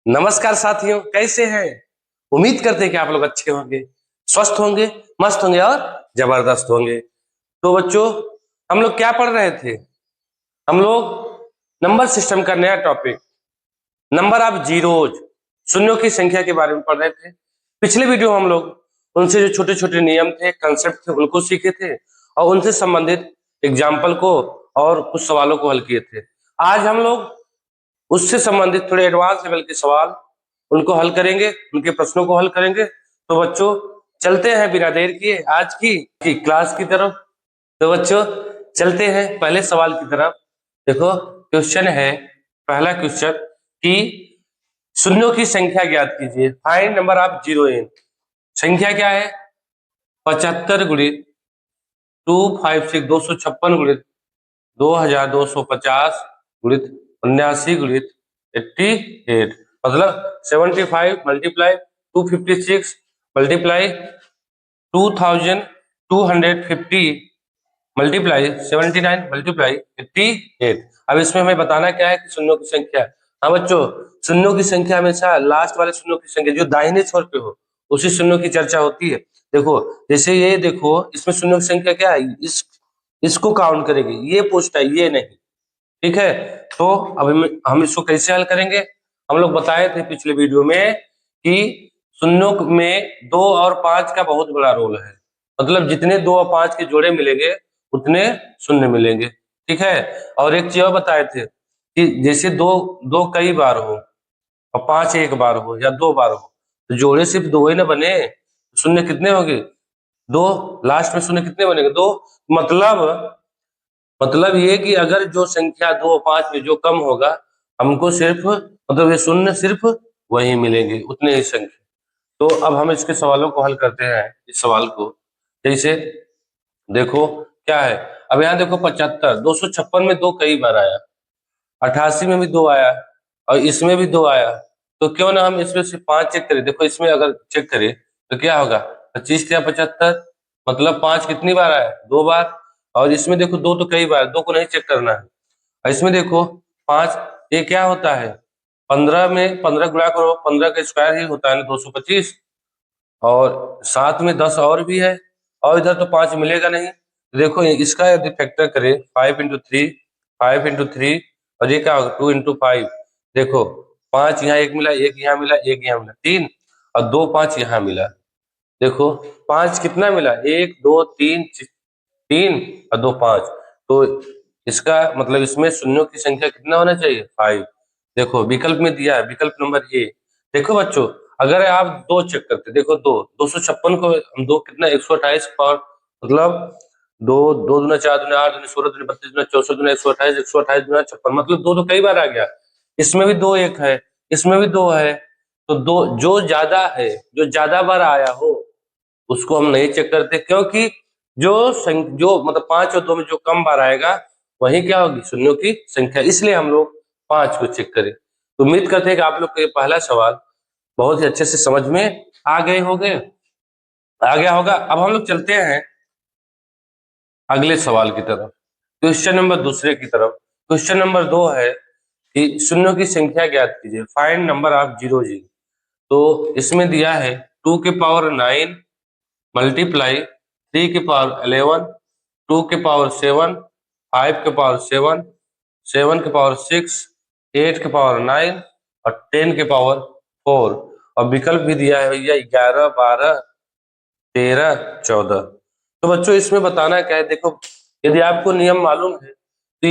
नमस्कार साथियों, कैसे हैं। उम्मीद करते हैं कि आप लोग अच्छे होंगे, स्वस्थ होंगे, मस्त होंगे और जबरदस्त होंगे। तो बच्चों, हम लोग क्या पढ़ रहे थे। हम लोग नंबर सिस्टम का नया टॉपिक, नंबर ऑफ जीरोज, शून्यों की संख्या के बारे में पढ़ रहे थे। पिछले वीडियो हम लोग उनसे जो छोटे छोटे नियम थे, कंसेप्ट थे, उनको सीखे थे और उनसे संबंधित एग्जाम्पल को और कुछ सवालों को हल किए थे। आज हम लोग उससे संबंधित थोड़े एडवांस लेवल के सवाल उनको हल करेंगे, उनके प्रश्नों को हल करेंगे। तो बच्चों, चलते हैं बिना देर किए आज की क्लास की तरफ। तो बच्चों, चलते हैं पहले सवाल की तरफ। देखो, क्वेश्चन है, पहला क्वेश्चन कि शून्यों की संख्या ज्ञात कीजिए। Find number of zero in. संख्या क्या है? 75 गुणित 256 256 गुणित 2250 गुणित 79 गुणित 88, मतलब 75 मल्टीप्लाई 256 मल्टीप्लाई 2250 मल्टीप्लाई 79 मल्टीप्लाई 88। अब इसमें हमें बताना क्या है कि शून्यों की संख्या। हाँ बच्चों, शून्यों की संख्या हमेशा लास्ट वाले शून्यों की संख्या जो दाहिने छोर पे हो उसी शून्यों की चर्चा होती है। देखो, जैसे ये देखो, इसमें शून्यों की संख्या क्या है, इसको काउंट करेगी, ये पूछता है, ये नहीं। ठीक है, तो अब हम इसको कैसे हल करेंगे। हम लोग बताए थे पिछले वीडियो में कि शून्यों में 2 और 5 का बहुत बड़ा रोल है। मतलब जितने 2 और 5 के जोड़े मिलेंगे उतने शून्य मिलेंगे। ठीक है, और एक चीज और बताए थे कि जैसे दो दो कई बार हो और 5 एक बार हो या 2 बार हो, तो जोड़े सिर्फ 2 ही ना बने, शून्य कितने होंगे? 2। लास्ट में शून्य कितने बनेंगे? 2। मतलब ये कि अगर जो संख्या 2 और 5 में जो कम होगा, हमको सिर्फ, मतलब ये शून्य सिर्फ वही मिलेंगे, उतने ही संख्या। तो अब हम इसके सवालों को हल करते हैं। इस सवाल को जैसे देखो क्या है। अब यहाँ देखो, 75 256 में 2 कई बार आया, 88 में भी 2 आया और इसमें भी 2 आया। तो क्यों ना हम इसमें से 5 चेक करें। देखो, इसमें अगर चेक करें तो क्या होगा, 25 या 75, मतलब 5 कितनी बार आया? 2 बार। और इसमें देखो 2 तो कई बार, 2 को नहीं चेक करना है। और इसमें देखो 5, ये क्या होता है, 15 में 15 गुणा करो, 15 का स्क्वायर ही होता है ना 225, और साथ में 10 और भी है, और इधर तो 5 मिलेगा नहीं। तो देखो, इसका यदि फैक्टर करें 5 इंटू 3, 5 इंटू 3, और ये क्या होगा 2 इंटू 5। देखो, 5 यहाँ एक मिला, एक यहाँ मिला, एक यहाँ मिला, 3, और 2 5 यहाँ मिला। देखो 5 कितना मिला, 1 2 3 3 और 2 5। तो इसका मतलब इसमें शून्यों की संख्या कितना होना चाहिए? 5। देखो विकल्प में दिया है, विकल्प नंबर ए। देखो बच्चों, अगर आप 2 चेक करते, देखो 2 256 को हम 2 कितना 128 पावर, मतलब 2 2 दूना 4 दूना 8 दूना 16 दूना 32 दूना 64 दूना 128 128 दूना 56, मतलब 2 तो कई बार आ गया। इसमें भी 2 एक है, इसमें भी 2 है। तो 2 जो ज्यादा है, जो ज्यादा बार आया हो उसको हम नहीं चेक करते, क्योंकि जो मतलब 5 और 2 में जो कम बार आएगा वही क्या होगी, शून्यों की संख्या। इसलिए हम लोग 5 को चेक करें। तो उम्मीद करते हैं कि आप लोग को ये पहला सवाल बहुत ही अच्छे से समझ में आ गए होंगे, आ गया होगा। अब हम लोग चलते हैं अगले सवाल की तरफ, क्वेश्चन नंबर दूसरे की तरफ। क्वेश्चन नंबर 2 है कि शून्यों की संख्या ज्ञात कीजिए। फाइंड नंबर ऑफ जीरो जी। तो इसमें दिया है 2 के पावर 9 मल्टीप्लाई 3 के पावर 11, 2 के पावर 7, 5 के पावर 7, 7 के पावर 6, 8 के पावर 9 और 10 के पावर 4। और विकल्प भी दिया है भैया 11 12 13 14। तो बच्चों, इसमें बताना क्या है, देखो यदि आपको नियम मालूम है तो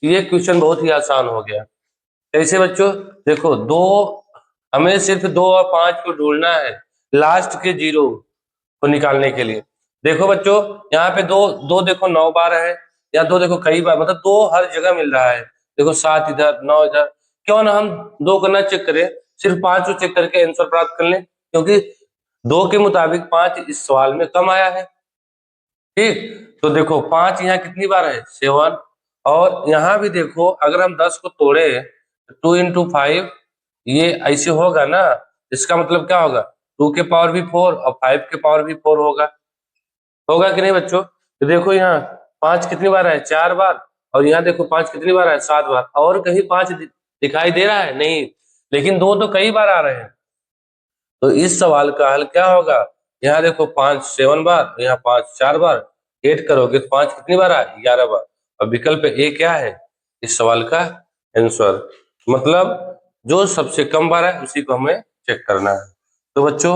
ये क्वेश्चन बहुत ही आसान हो गया। कैसे बच्चों? देखो, हमें सिर्फ 2 और 5 को ढूंढना है लास्ट के जीरो को निकालने के लिए। देखो बच्चों, यहाँ पे दो दो देखो 9 बार है, या 2 देखो कई बार, मतलब 2 हर जगह मिल रहा है। देखो 7 इधर 9 इधर, क्यों ना हम 2 को ना चेक करें, सिर्फ 5 को चेक करके आंसर प्राप्त कर लें, क्योंकि 2 के मुताबिक 5 इस सवाल में कम आया है। ठीक, तो देखो 5 यहाँ कितनी बार है? 7। और यहाँ भी देखो, अगर हम 10 को तोड़े 2 इंटू 5, ये ऐसे होगा ना, इसका मतलब क्या होगा, 2 के पावर भी 4 और 5 के पावर भी 4 होगा। होगा कि नहीं बच्चों? तो देखो यहाँ 5 कितनी बार है? 4 बार। और यहाँ देखो 5 कितनी बार है? 7 बार। और कहीं 5 दिखाई दे रहा है? नहीं। लेकिन दो तो कई बार आ रहे हैं। तो इस सवाल का हल क्या होगा? यहाँ देखो 5 7 बार, यहाँ 5 4 बार, ऐड करोगे तो 5 कितनी बार आए? 11 बार। और विकल्प ए क्या है इस सवाल का आंसर? मतलब जो सबसे कम बार है उसी को हमें चेक करना है। तो बच्चों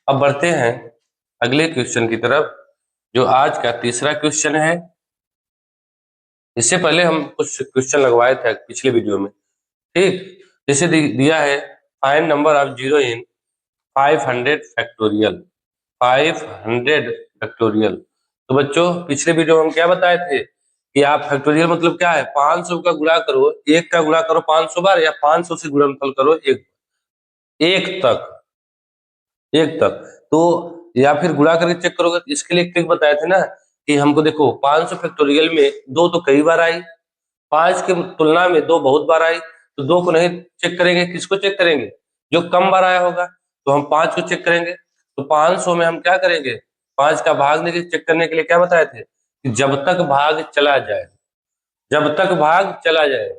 अब बढ़ते हैं अगले क्वेश्चन की तरफ, जो आज का तीसरा क्वेश्चन है। इससे पहले हम कुछ क्वेश्चन लगवाए थे पिछले वीडियो में, ठीक। जैसे दिया है find number of zero in 500 factorial. 500 factorial. तो बच्चों पिछले वीडियो में हम क्या बताए थे कि आप फैक्टोरियल मतलब क्या है, 500 का गुणा करो, एक का गुणा करो 500 बार, या 500 से गुणनफल करो एक एक तक, एक तक। तो या फिर गुणा करके चेक करोगे। तो इसके लिए एक ट्रिक बताए थे ना कि हमको देखो 500 फैक्टोरियल में दो तो कई बार आई, 5 की तुलना में दो बहुत बार आई, तो दो को नहीं चेक करेंगे, किसको चेक करेंगे? जो कम बार आया होगा। तो हम 5 को चेक करेंगे। तो 500 में हम क्या करेंगे? 5 का भाग देके चेक करने के लिए क्या बताए थे कि जब तक भाग चला जाए, जब तक भाग चला जाए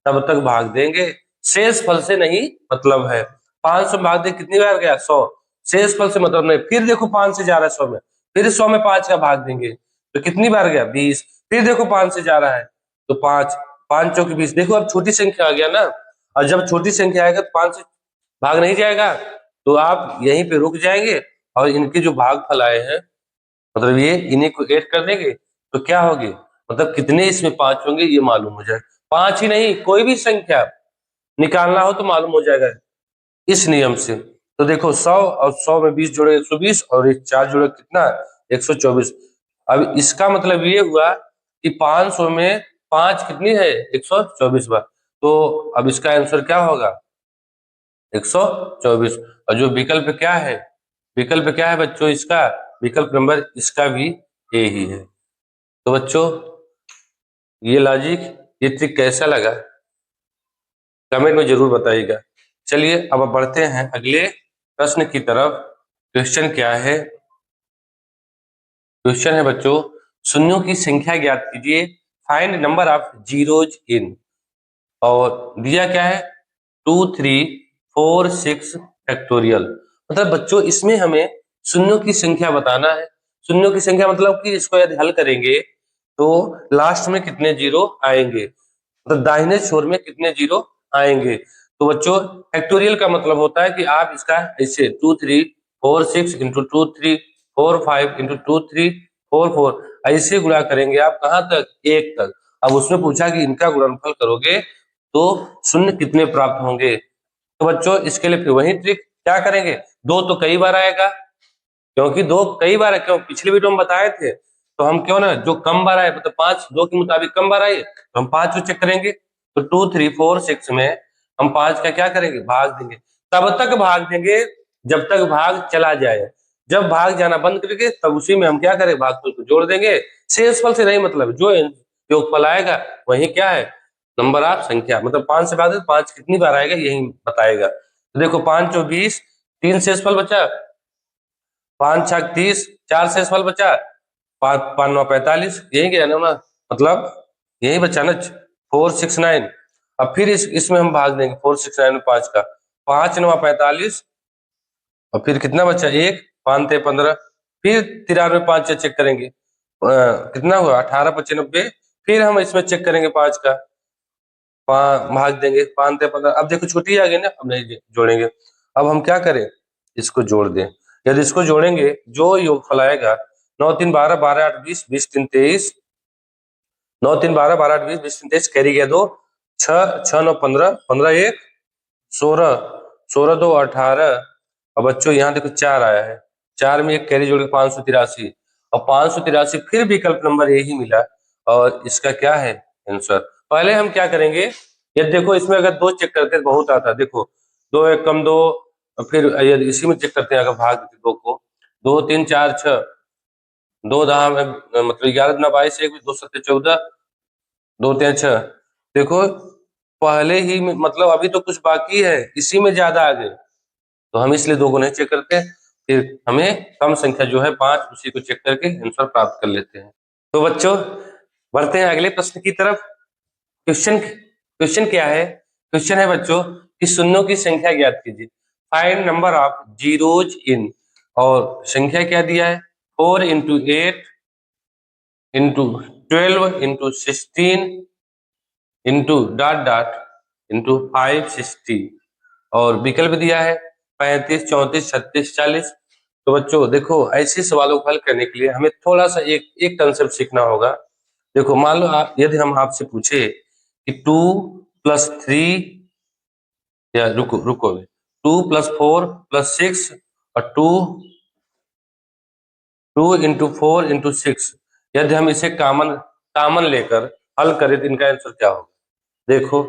तब तक भाग देंगे, शेष फल से नहीं मतलब है। 500 भाग दे कितनी बार गया? 100। शेष फल से मतलब नहीं। फिर देखो 5 से जा रहा है 100 में, फिर 100 में 5 का भाग देंगे तो कितनी बार गया? 20। फिर देखो 5 से जा रहा है तो 5, 5 चौके 20। देखो अब छोटी संख्या आ गया ना, और जब छोटी संख्या आएगा तो 5 से भाग नहीं जाएगा, तो आप यहीं पे रुक जाएंगे और इनके जो भाग फल आए हैं मतलब ये इन्हीं को ऐड कर देंगे तो क्या होगी, मतलब कितने इसमें 5 होंगे ये मालूम हो जाए। 5 ही नहीं, कोई भी संख्या निकालना हो तो मालूम हो जाएगा इस नियम से। तो देखो 100 और 100 में 20 जोड़े 120, और ये 4 जोड़े कितना? 124। अब इसका मतलब ये हुआ कि 500 में 5 कितनी है? 124 बार। तो अब इसका आंसर क्या होगा? 124। और जो विकल्प क्या है, विकल्प क्या है बच्चों इसका? विकल्प नंबर इसका भी ए ही है। तो बच्चों ये लॉजिक, ये ट्रिक कैसा लगा कमेंट में जरूर बताइएगा। चलिए अब बढ़ते हैं अगले प्रश्न की तरफ। क्वेश्चन क्या है? क्वेश्चन है बच्चों, शून्यों की संख्या ज्ञात कीजिए, फाइंड नंबर ऑफ जीरोज इन। और दिया क्या है? 2 3 4 6 फैक्टोरियल। मतलब बच्चों इसमें हमें शून्यों की संख्या बताना है। शून्यों की संख्या मतलब कि इसको यदि हल करेंगे तो लास्ट में कितने जीरो आएंगे, मतलब दाहिने छोर में कितने जीरो आएंगे। तो बच्चों फैक्टोरियल का मतलब होता है कि आप इसका ऐसे 2 3 4 6 इंटू 2 3 4 5 इंटू 2 3 4 4 ऐसे गुणा करेंगे आप कहाँ तक? एक तक। अब उसमें पूछा कि इनका गुणनफल करोगे तो शून्य कितने प्राप्त होंगे। तो बच्चों इसके लिए फिर वही ट्रिक क्या करेंगे, दो तो कई बार आएगा, क्योंकि दो कई बार है, क्यों पिछले वीडियो में बताए थे। तो हम क्यों ना जो कम बार आए, मतलब 5 2 के मुताबिक कम बार आई तो हम 5 को चेक करेंगे। तो 2 3 4 6 में हम 5 का क्या करेंगे? भाग देंगे। तब तक भाग देंगे जब तक भाग चला जाए। जब भाग जाना बंद करके तब उसी में हम क्या करें? भागफल को जोड़ देंगे। शेषफल से नहीं मतलब, जो योगफल आएगा वही क्या है? नंबर ऑफ संख्या। मतलब 5 से भाग दे 5 कितनी बार आएगा यही बताएगा। तो देखो 5 चौ 20, 3 शेषफल बचा, 5 छक 30, 4 शेषफल बचा, 5 5 9 45, यही गया ना, मतलब यही बचा ना 469। अब फिर इसमें हम भाग देंगे 469 में 5 का, 5 9 45, और फिर कितना बचा? एक, 5 ते 15, फिर 93 5 चेक करेंगे कितना हुआ? 18 95। फिर हम इसमें चेक करेंगे 5 का, भाग देंगे 5 ते 15। अब देखो छुट्टी आ गई ना, अब नहीं जोड़ेंगे। अब हम क्या करें? इसको जोड़ दें। यदि इसको जोड़ेंगे जो योगफल आएगा, 9 3 12 12 8 20 20 3 23, 9 3 12 12 8 20 20 3 23, कैरी गया 2, 6 6 9 15 15 1 16, 16 2 18। अब बच्चों यहाँ देखो 4 आया है, 4 में एक कैरी जोड़ के 583, और 583 फिर विकल्प नंबर यही मिला। और इसका क्या है आंसर? पहले हम क्या करेंगे, ये देखो इसमें अगर दो चेक करते हैं बहुत आता है। देखो 2 1 कम 2, फिर यदि इसी में चेक करते हैं अगर भाग देते दो को, 2 3 4 6, 2 दहा में मतलब 11 दूना 22, 1 2 7 14, 2 3 6। देखो पहले ही मतलब अभी तो कुछ बाकी है, इसी में ज्यादा आ गए, तो हम इसलिए दो को नहीं चेक करते। फिर हमें कम संख्या जो है 5, उसी को चेक करके आंसर प्राप्त कर लेते हैं। तो बच्चों बढ़ते हैं अगले प्रश्न की तरफ। क्वेश्चन क्वेश्चन क्या है? क्वेश्चन है बच्चों, कि शून्यों की संख्या ज्ञात कीजिए। फाइंड नंबर ऑफ जीरोज इन, और संख्या क्या दिया है 4 into 8 into 12 into 16 into dot dot into 560, और विकल्प दिया है 35 34 36 40। तो बच्चों देखो ऐसे सवालों को हल करने के लिए हमें थोड़ा सा एक कंसेप्ट सीखना होगा। देखो मान लो यदि हम आपसे पूछे कि 2+3, या रुको रुको 2+4+6 और 2 इंटू 4 इंटू 6, यदि हम इसे कॉमन कॉमन लेकर हल करें तो इनका आंसर क्या होगा। देखो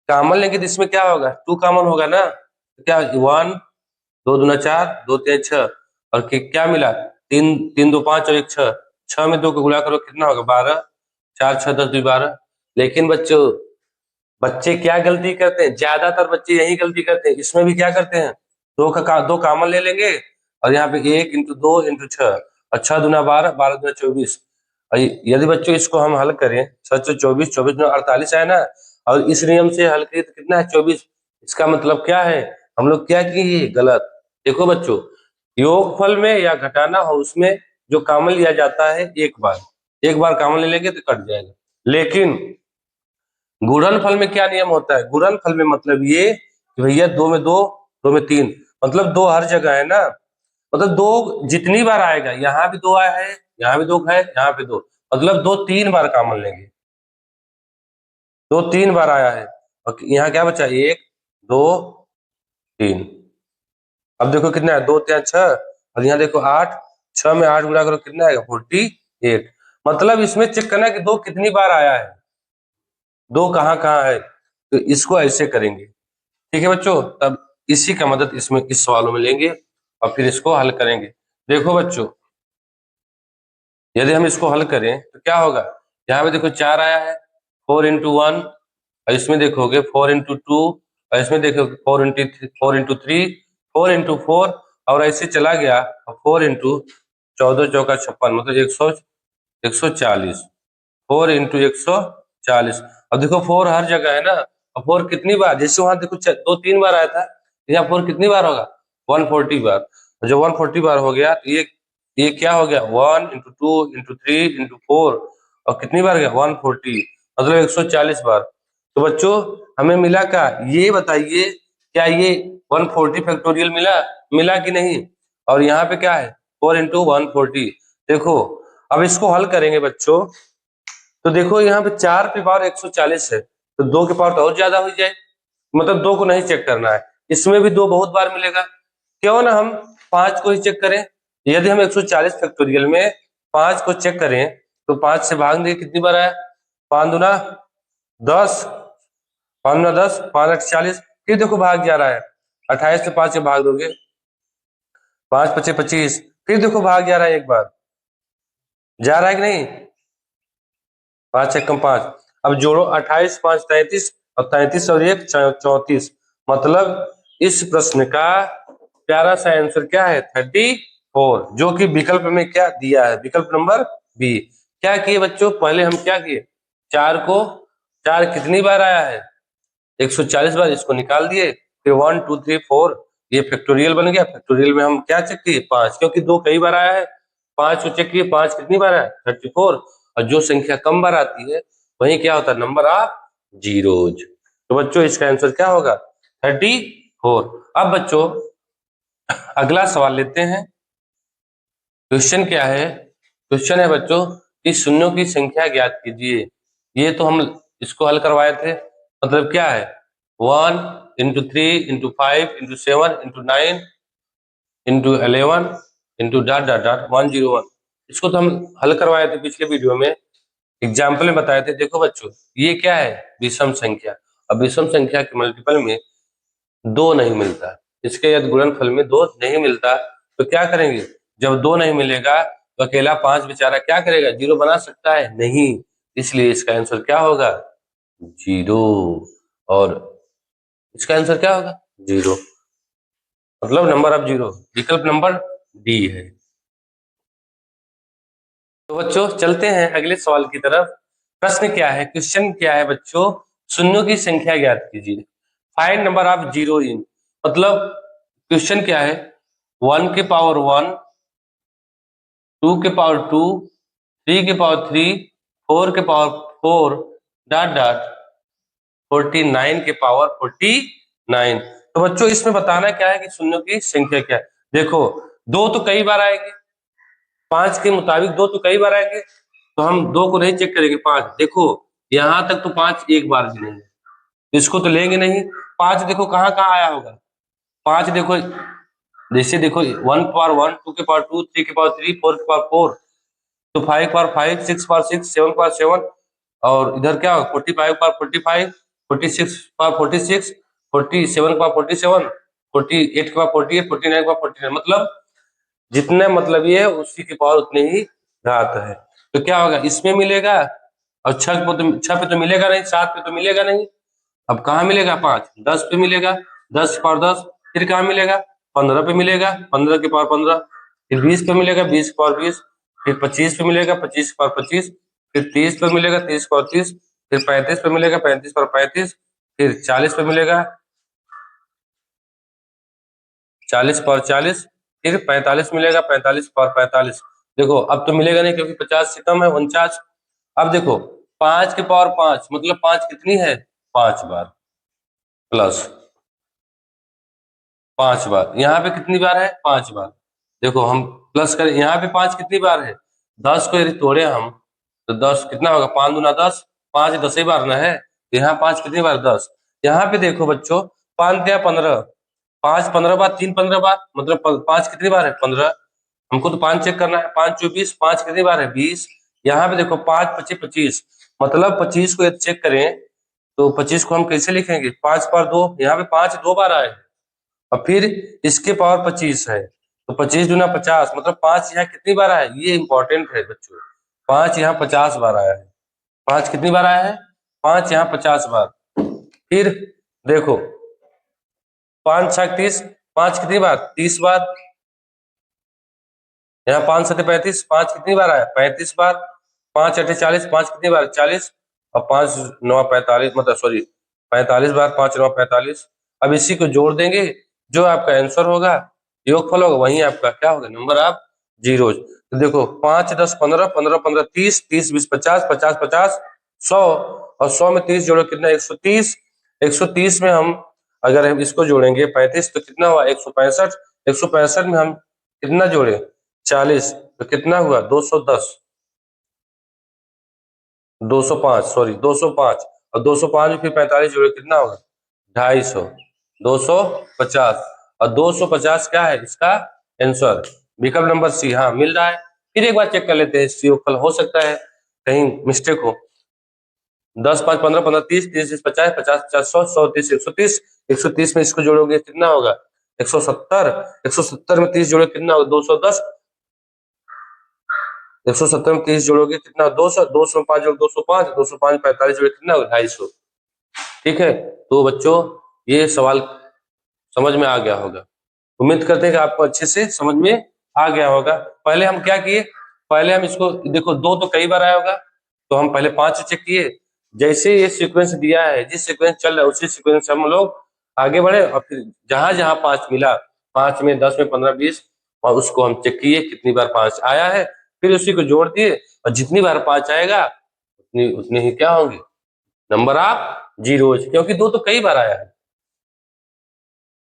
कॉमन लेंगे तो इसमें क्या होगा, 2 कॉमन होगा ना, तो क्या 1, 2 दूना 4, 2 3 6, और क्या मिला 3 3 2 5 और 1 6, 6 में 2 को गुणा करो कितना होगा 12, 4 6 10 2 12। लेकिन बच्चों बच्चे क्या गलती करते हैं, ज्यादातर बच्चे यही गलती करते हैं, इसमें भी क्या करते हैं, दो कॉमन ले लेंगे और यहाँ पे 1 इंटू 2 इंटू 6, और 6 दूना 12, 12 दूना 24। और यदि बच्चों इसको हम हल करें 6 से 24, 24 दूना 48 आया ना, और इस नियम से हल करें तो कितना है 24। इसका मतलब क्या है, हम लोग क्या किए गलत। देखो बच्चों योगफल में या घटाना हो उसमें जो कॉमन लिया जाता है एक बार कॉमन ले लेंगे तो कट जाएगा। लेकिन गुणनफल में क्या नियम होता है, गुणनफल में मतलब ये कि भैया 2 में 2, 2 में 3, मतलब 2 हर जगह है ना, मतलब 2 जितनी बार आएगा, यहाँ भी 2 आया है, यहाँ भी 2 है, यहाँ पे 2, मतलब 2 3 बार कॉमन लेंगे, 2 3 बार आया है, और यहाँ क्या बचा 1 2 3। अब देखो कितना है 2 3 6, और यहाँ देखो 8, 6 में 8 गुणा करो कितना आएगा 48। मतलब इसमें चेक करना कि 2 कितनी बार आया है, 2 कहाँ कहाँ है, तो इसको ऐसे करेंगे। ठीक है बच्चों, तब इसी का मदद इसमें इस सवालों में लेंगे और फिर इसको हल करेंगे। देखो बच्चों यदि हम इसको हल करें तो क्या होगा, यहाँ पे देखो 4 आया है, 4 इंटू 1, और इसमें देखोगे 4 इंटू 2, और इसमें देखोगे 4 इंटू 3, 4 इंटू 4, और ऐसे चला गया, 4 इंटू 14 चौका 56, मतलब 140, 4 इंटू 140। अब देखो 4 हर जगह है ना, और 4 कितनी बार, जैसे वहां देखो 2 3 बार आया था, यहाँ 4 कितनी बार होगा 140 बार। और जब 140 बार हो गया तो ये क्या हो गया 1 इंटू 2 इंटू 3 इंटू 4, और कितनी बार गया 140, मतलब 140 बार। तो बच्चों हमें मिला क्या, ये बताइए क्या ये 140 फैक्टोरियल मिला, मिला कि नहीं। और यहाँ पे क्या है 4 इंटू 140। देखो अब इसको हल करेंगे बच्चों, तो देखो यहाँ पे 4 पे पावर 140 है, तो 2 के पावर तो और ज्यादा हो जाए, मतलब 2 को नहीं चेक करना है, इसमें भी 2 बहुत बार मिलेगा, क्यों ना हम 5 को ही चेक करें। यदि हम 140 फैक्टोरियल में 5 को चेक करें तो 5 से भाग दें कितनी बार आया, 5 दूना 10, 5 दूना 10, 5 8 40, फिर देखो भाग जा रहा है, 28 से 5 से भाग दोगे 5 5 25, फिर देखो भाग जा रहा है, एक बार जा रहा है कि नहीं, 5 एकम 5। अब जोड़ो 28 5 33, और 33 और 1 34, मतलब इस प्रश्न का प्यारा सा आंसर क्या है 34, जो कि विकल्प में क्या दिया है, विकल्प नंबर बी। क्या किए बच्चों, पहले हम क्या किए, 4 को, 4 कितनी बार आया है 140 बार, इसको निकाल दिए, फिर 1 2 3 4, ये फैक्टोरियल बन गया, फैक्टोरियल में हम क्या चेक किए 5, क्योंकि 2 कई बार आया है, 5 को चेक किए, 5 कितनी बार आया 34, और जो संख्या कम बार आती है वही क्या होता है नंबर ऑफ जीरोज। तो बच्चों इसका आंसर क्या होगा 34। अब बच्चों अगला सवाल लेते हैं। क्वेश्चन क्या है, क्वेश्चन है बच्चों कि शून्यों की संख्या ज्ञात कीजिए। ये तो हम इसको हल करवाए थे, मतलब क्या है 1 into 3 into 5 into 7 into 9 into 11 into dot dot dot 101। इसको तो हम हल करवाए थे पिछले वीडियो में, एग्जाम्पल में बताए थे। देखो बच्चों ये क्या है विषम संख्या, अब विषम संख्या के मल्टीपल में 2 नहीं मिलता, इसके यदि गुणनफल में 2 नहीं मिलता तो क्या करेंगे, जब 2 नहीं मिलेगा तो अकेला 5 बेचारा क्या करेगा, जीरो बना सकता है नहीं, इसलिए इसका आंसर क्या होगा जीरो। और इसका आंसर क्या होगा जीरो, मतलब नंबर ऑफ जीरो, विकल्प नंबर डी है। तो बच्चों चलते हैं अगले सवाल की तरफ। प्रश्न क्या है, क्वेश्चन क्या है बच्चों, शून्यों की संख्या ज्ञात कीजिए। Find number of zero in, मतलब क्वेश्चन क्या है, 1 के पावर 1, 2 के पावर 2, 3 के पावर 3, 4 के पावर 4, डॉट डॉट 49 के पावर 49। तो बच्चों इसमें बताना क्या है कि शून्यों की संख्या क्या है। देखो दो तो कई बार आएंगे, 5 के मुताबिक दो तो कई बार आएंगे, तो हम दो को नहीं चेक करेंगे। 5 देखो यहां तक तो 5 एक बार भी नहीं है, इसको तो लेंगे नहीं। 5 देखो कहाँ कहाँ आया होगा, 5 देखो जैसे देखो 1 पावर 1, 2 के पावर 2, 3 के पावर 3, 4 के पावर 4, तो 5 पावर 5, 6 पावर 6, 7 पावर 7, और इधर क्या होगा 45 पावर 45, 46 पावर 46, 47 पावर 47, 48 के पावर 48, 49 पावर 49, मतलब जितने मतलब ये है उसी की पावर उतनी ही घात है। तो क्या होगा इसमें मिलेगा, और 6 पे तो मिलेगा नहीं, 7 पे तो मिलेगा नहीं। अब कहाँ मिलेगा 5, 10 पे मिलेगा, 10 पावर 10, फिर कहाँ मिलेगा 15 पे मिलेगा, 15 के पावर 15, फिर 20 पे मिलेगा, 20 के पावर 20, फिर 25 पे मिलेगा, 25 के पावर 25, फिर 30 पे मिलेगा, 30 के पावर 30, फिर 35 पे मिलेगा, 35 पावर 35, फिर 40 पे मिलेगा, 40 पावर 40, फिर 45 मिलेगा, 45 पावर 45। देखो अब तो मिलेगा नहीं क्योंकि 50 से कम है, 49। अब देखो 5 के पावर 5, मतलब 5 कितनी है, 5 बार, प्लस 5 बार, यहाँ पे कितनी बार है 5 बार। देखो हम प्लस करें, यहाँ पे 5 कितनी बार है, 10 को यदि तोड़े हम तो 10 कितना होगा, 5 दूना 10, 5 10 ही बार ना है, तो यहाँ 5 कितनी बार 10। यहाँ पे देखो बच्चों 5 या 15, 5 15 बार, 3 15 बार, मतलब 5 कितनी बार है 15। हमको तो 5 चेक करना है, 5 24, 5 कितनी बार है 20। यहाँ पे देखो 5 25 25, मतलब 25 को यदि चेक करें तो 25 को हम कैसे लिखेंगे, 5 पावर 2, यहाँ पे 5 2 बार आए, और फिर इसके पावर 25 है, तो 25 दूना 50, मतलब 5 यहाँ कितनी बार आया है, ये इंपॉर्टेंट है बच्चों, 5 यहाँ 50 बार आया है। 5 कितनी बार आया है, 5 यहाँ 50 बार। फिर देखो 5 6 30, 5 कितनी बार 30 बार, यहाँ 5 7 35, 5 कितनी बार आया 35 बार, 5 8 40, 5 कितनी बार 40, और 5 9 45, मतलब सॉरी 45 बार, 5 9 45। अब इसी को जोड़ देंगे, जो आपका आंसर होगा योगफल होगा वही आपका क्या होगा, नंबर ऑफ जीरोज। तो देखो 5 10 15, 15 15 30, 30 20 50, 50 50 100, और 100 में 30 जोड़ो कितना 130, 130 में हम अगर हम इसको जोड़ेंगे 35 तो कितना हुआ 165, 165 में हम कितना जोड़े 40, तो कितना हुआ 210, 205, सॉरी 205, और 205 में फिर 45 जोड़े कितना होगा 250, 250, और 250 क्या है इसका आंसर, विकल्प नंबर सी, हाँ मिल रहा है। फिर एक बार चेक कर लेते हैं, सी योगफल हो सकता है कहीं मिस्टेक हो। 10 5 15 15 30, 30 30 50, 50 50 100, 100 30 130, 130 में इसको जोड़ोगे कितना होगा 170, 170 में 30 जोड़े कितना होगा 210, 170 में 30 जोड़ोगे कितना 200, 200 में 5 जोड़ 205, 205 45 जोड़े कितना होगा 250। ठीक है, तो बच्चों ये सवाल समझ में आ गया होगा, उम्मीद करते हैं कि आपको अच्छे से समझ में आ गया होगा। पहले हम क्या किए, पहले हम इसको देखो दो तो कई बार आया होगा, तो हम पहले 5 से चेक किए, जैसे ये सीक्वेंस दिया है जिस सीक्वेंस चल रहा है उसी सीक्वेंस से हम लोग आगे बढ़े, और फिर जहां जहां 5 मिला, 5 में 10 में 15 20, और उसको हम चेक किए कितनी बार 5 आया है, फिर उसी को जोड़ दिए, और जितनी बार 5 आएगा उतनी उतनी ही क्या होंगे नंबर ऑफ जीरोज, क्योंकि दो तो कई बार आया है।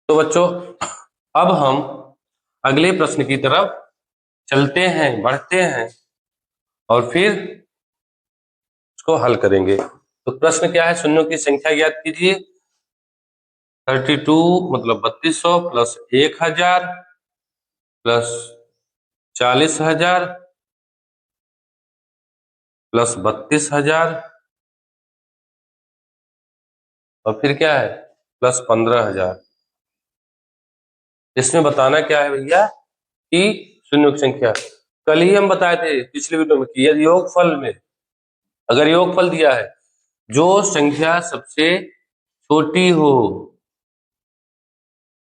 तो बच्चों अब हम अगले प्रश्न की तरफ चलते हैं, बढ़ते हैं, और फिर इसको हल करेंगे। तो प्रश्न क्या है, शून्यों की संख्या ज्ञात कीजिए। 32 मतलब 3200 प्लस 1000 प्लस 40,000 प्लस 32,000, और फिर क्या है प्लस 15,000। इसमें बताना क्या है भैया कि शून्यों की संख्या, कल ही हम बताए थे पिछले वीडियो में कि यदि योगफल में अगर योगफल दिया है जो संख्या सबसे छोटी हो,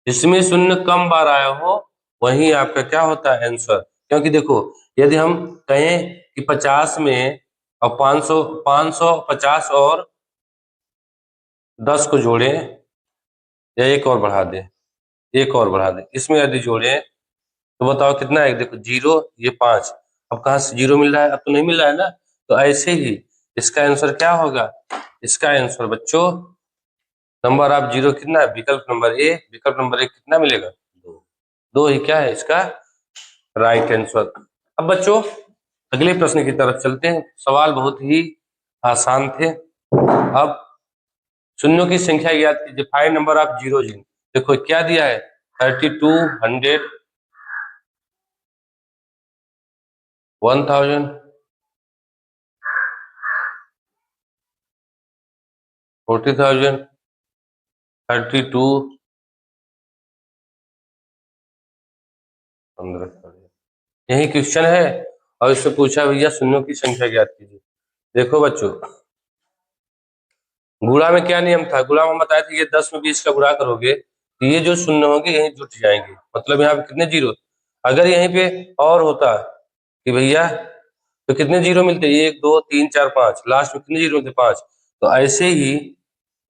जिसमें शून्य कम बार आया हो, वही आपका क्या होता है आंसर। क्योंकि देखो यदि हम कहें कि 50 में और 500 550 और 10 को जोड़ें या एक और बढ़ा दें, एक और बढ़ा दें, इसमें यदि जोड़े तो बताओ कितना है। देखो 0 ये 5, अब कहाँ से 0 मिल रहा है, अब तो नहीं मिल रहा है ना। तो ऐसे ही इसका आंसर क्या होगा, इसका आंसर बच्चों नंबर ऑफ 0 कितना है, विकल्प नंबर ए, विकल्प नंबर ए कितना मिलेगा, 2। 2 ही क्या है इसका राइट आंसर। अब बच्चों अगले प्रश्न की तरफ चलते हैं। सवाल बहुत ही आसान थे। अब शून्यों की संख्या याद कीजिए, find number of zero in. देखो क्या दिया है, 32, 100, 1000, 40,000, 32, 15,000। यही क्वेश्चन है और इससे पूछा भैया शून्यों की संख्या ज्ञात कीजिए। देखो बच्चों गुणा में क्या नियम था, गुणा में बताया था ये 10 में 20 का गुणा करोगे तो ये जो शून्य होंगे यही जुट जाएंगे, मतलब यहाँ पे कितने जीरो। अगर यहीं पे और होता कि भैया तो कितने जीरो मिलते, 1 2 3 4 5, लास्ट में कितने जीरो मिलते, 5। तो ऐसे ही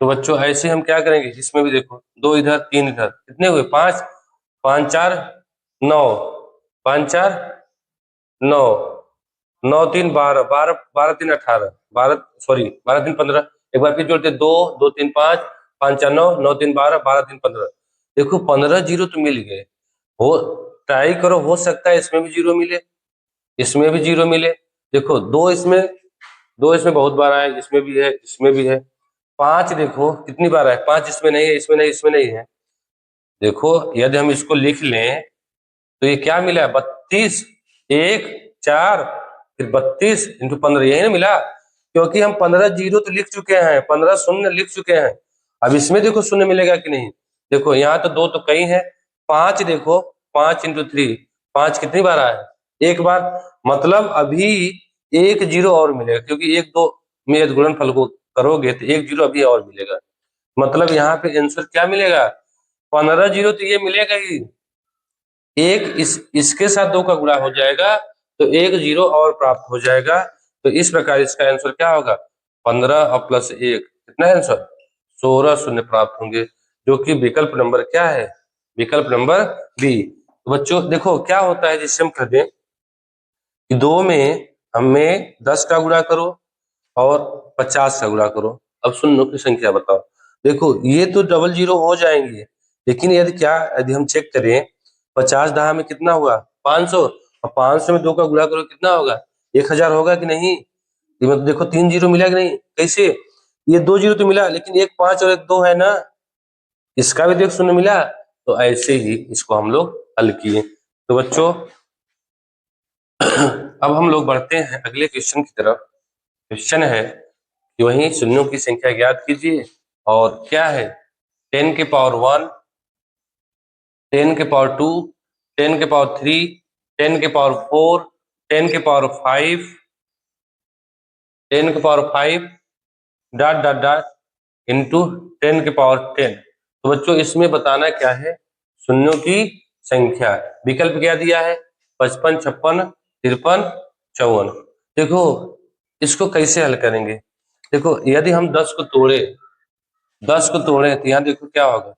तो बच्चों ऐसे हम क्या करेंगे, इसमें भी देखो 2 इधर 3 इधर, कितने हुए 5, 5 4 9, 5 4 9, 9 3 12, 12 12 3 18, 12 सॉरी 12 3 15। एक बार फिर जोड़ते 2 2 3 5, 5 4 9, 9 3 12, 12 3 15। देखो 15 जीरो तो मिल गए। हो ट्राई करो, हो सकता है इसमें भी जीरो मिले, इसमें भी जीरो मिले। देखो दो इसमें बहुत बार आए, इसमें भी है, इसमें भी है। 5 देखो कितनी बार है, 5 इसमें नहीं है, इसमें नहीं, इसमें नहीं है। देखो यदि हम इसको लिख लें तो ये क्या मिला, 32, 1 4, फिर 32 इंटू 15, यही ना मिला। क्योंकि हम 15 जीरो तो लिख चुके हैं, 15 शून्य लिख चुके हैं। अब इसमें देखो शून्य मिलेगा कि नहीं। देखो यहाँ तो 2 तो कई है, 5 देखो 5 इंटू 3, 5 कितनी बार आया है, एक बार। मतलब अभी एक जीरो और मिलेगा, क्योंकि 1 2 में यदि गुणनफल को करोगे तो एक जीरो अभी और मिलेगा। मतलब यहाँ पे आंसर क्या मिलेगा, 15 जीरो तो ये मिलेगा ही। एक इसके साथ 2 का गुणा हो जाएगा तो एक जीरो और प्राप्त हो जाएगा। तो इस प्रकार इसका आंसर क्या होगा, 15 और प्लस 1 कितना आंसर, 16 शून्य प्राप्त होंगे, जो कि विकल्प नंबर क्या है, विकल्प नंबर बी। तो बच्चों देखो क्या होता है, जिससे हम कह दें कि 2 में हमें 10 का गुणा करो और 50 का गुणा करो। अब शून्यों की संख्या बताओ। देखो ये तो डबल जीरो हो जाएंगे, लेकिन यदि हम चेक करें 50 दहा में कितना हुआ 500, और 500 में 2 का गुणा करो कितना होगा 1000 होगा कि नहीं। ये मतलब देखो 3 जीरो मिला कि नहीं, कैसे, ये 2 जीरो तो मिला लेकिन एक 5 और एक 2 है ना, इसका भी देख शून्य मिला। तो ऐसे ही इसको हम लोग हल किए। तो बच्चों अब हम लोग बढ़ते हैं अगले क्वेश्चन की तरफ। क्वेश्चन है कि वही शून्यों की संख्या ज्ञात कीजिए, और क्या है 10 के पावर 1, 10 के पावर 2, 10 के पावर 3, 10 के पावर 4, 10 के पावर 5, 10 के power 5 dot dot dot into 10 के पावर 10। तो बच्चों इसमें बताना क्या है, शून्यों की संख्या। विकल्प क्या दिया है, 55, 56, 53, 54। देखो इसको कैसे हल करेंगे। देखो यदि हम 10 को तोड़े, 10 को तोड़े तो यहाँ देखो क्या होगा,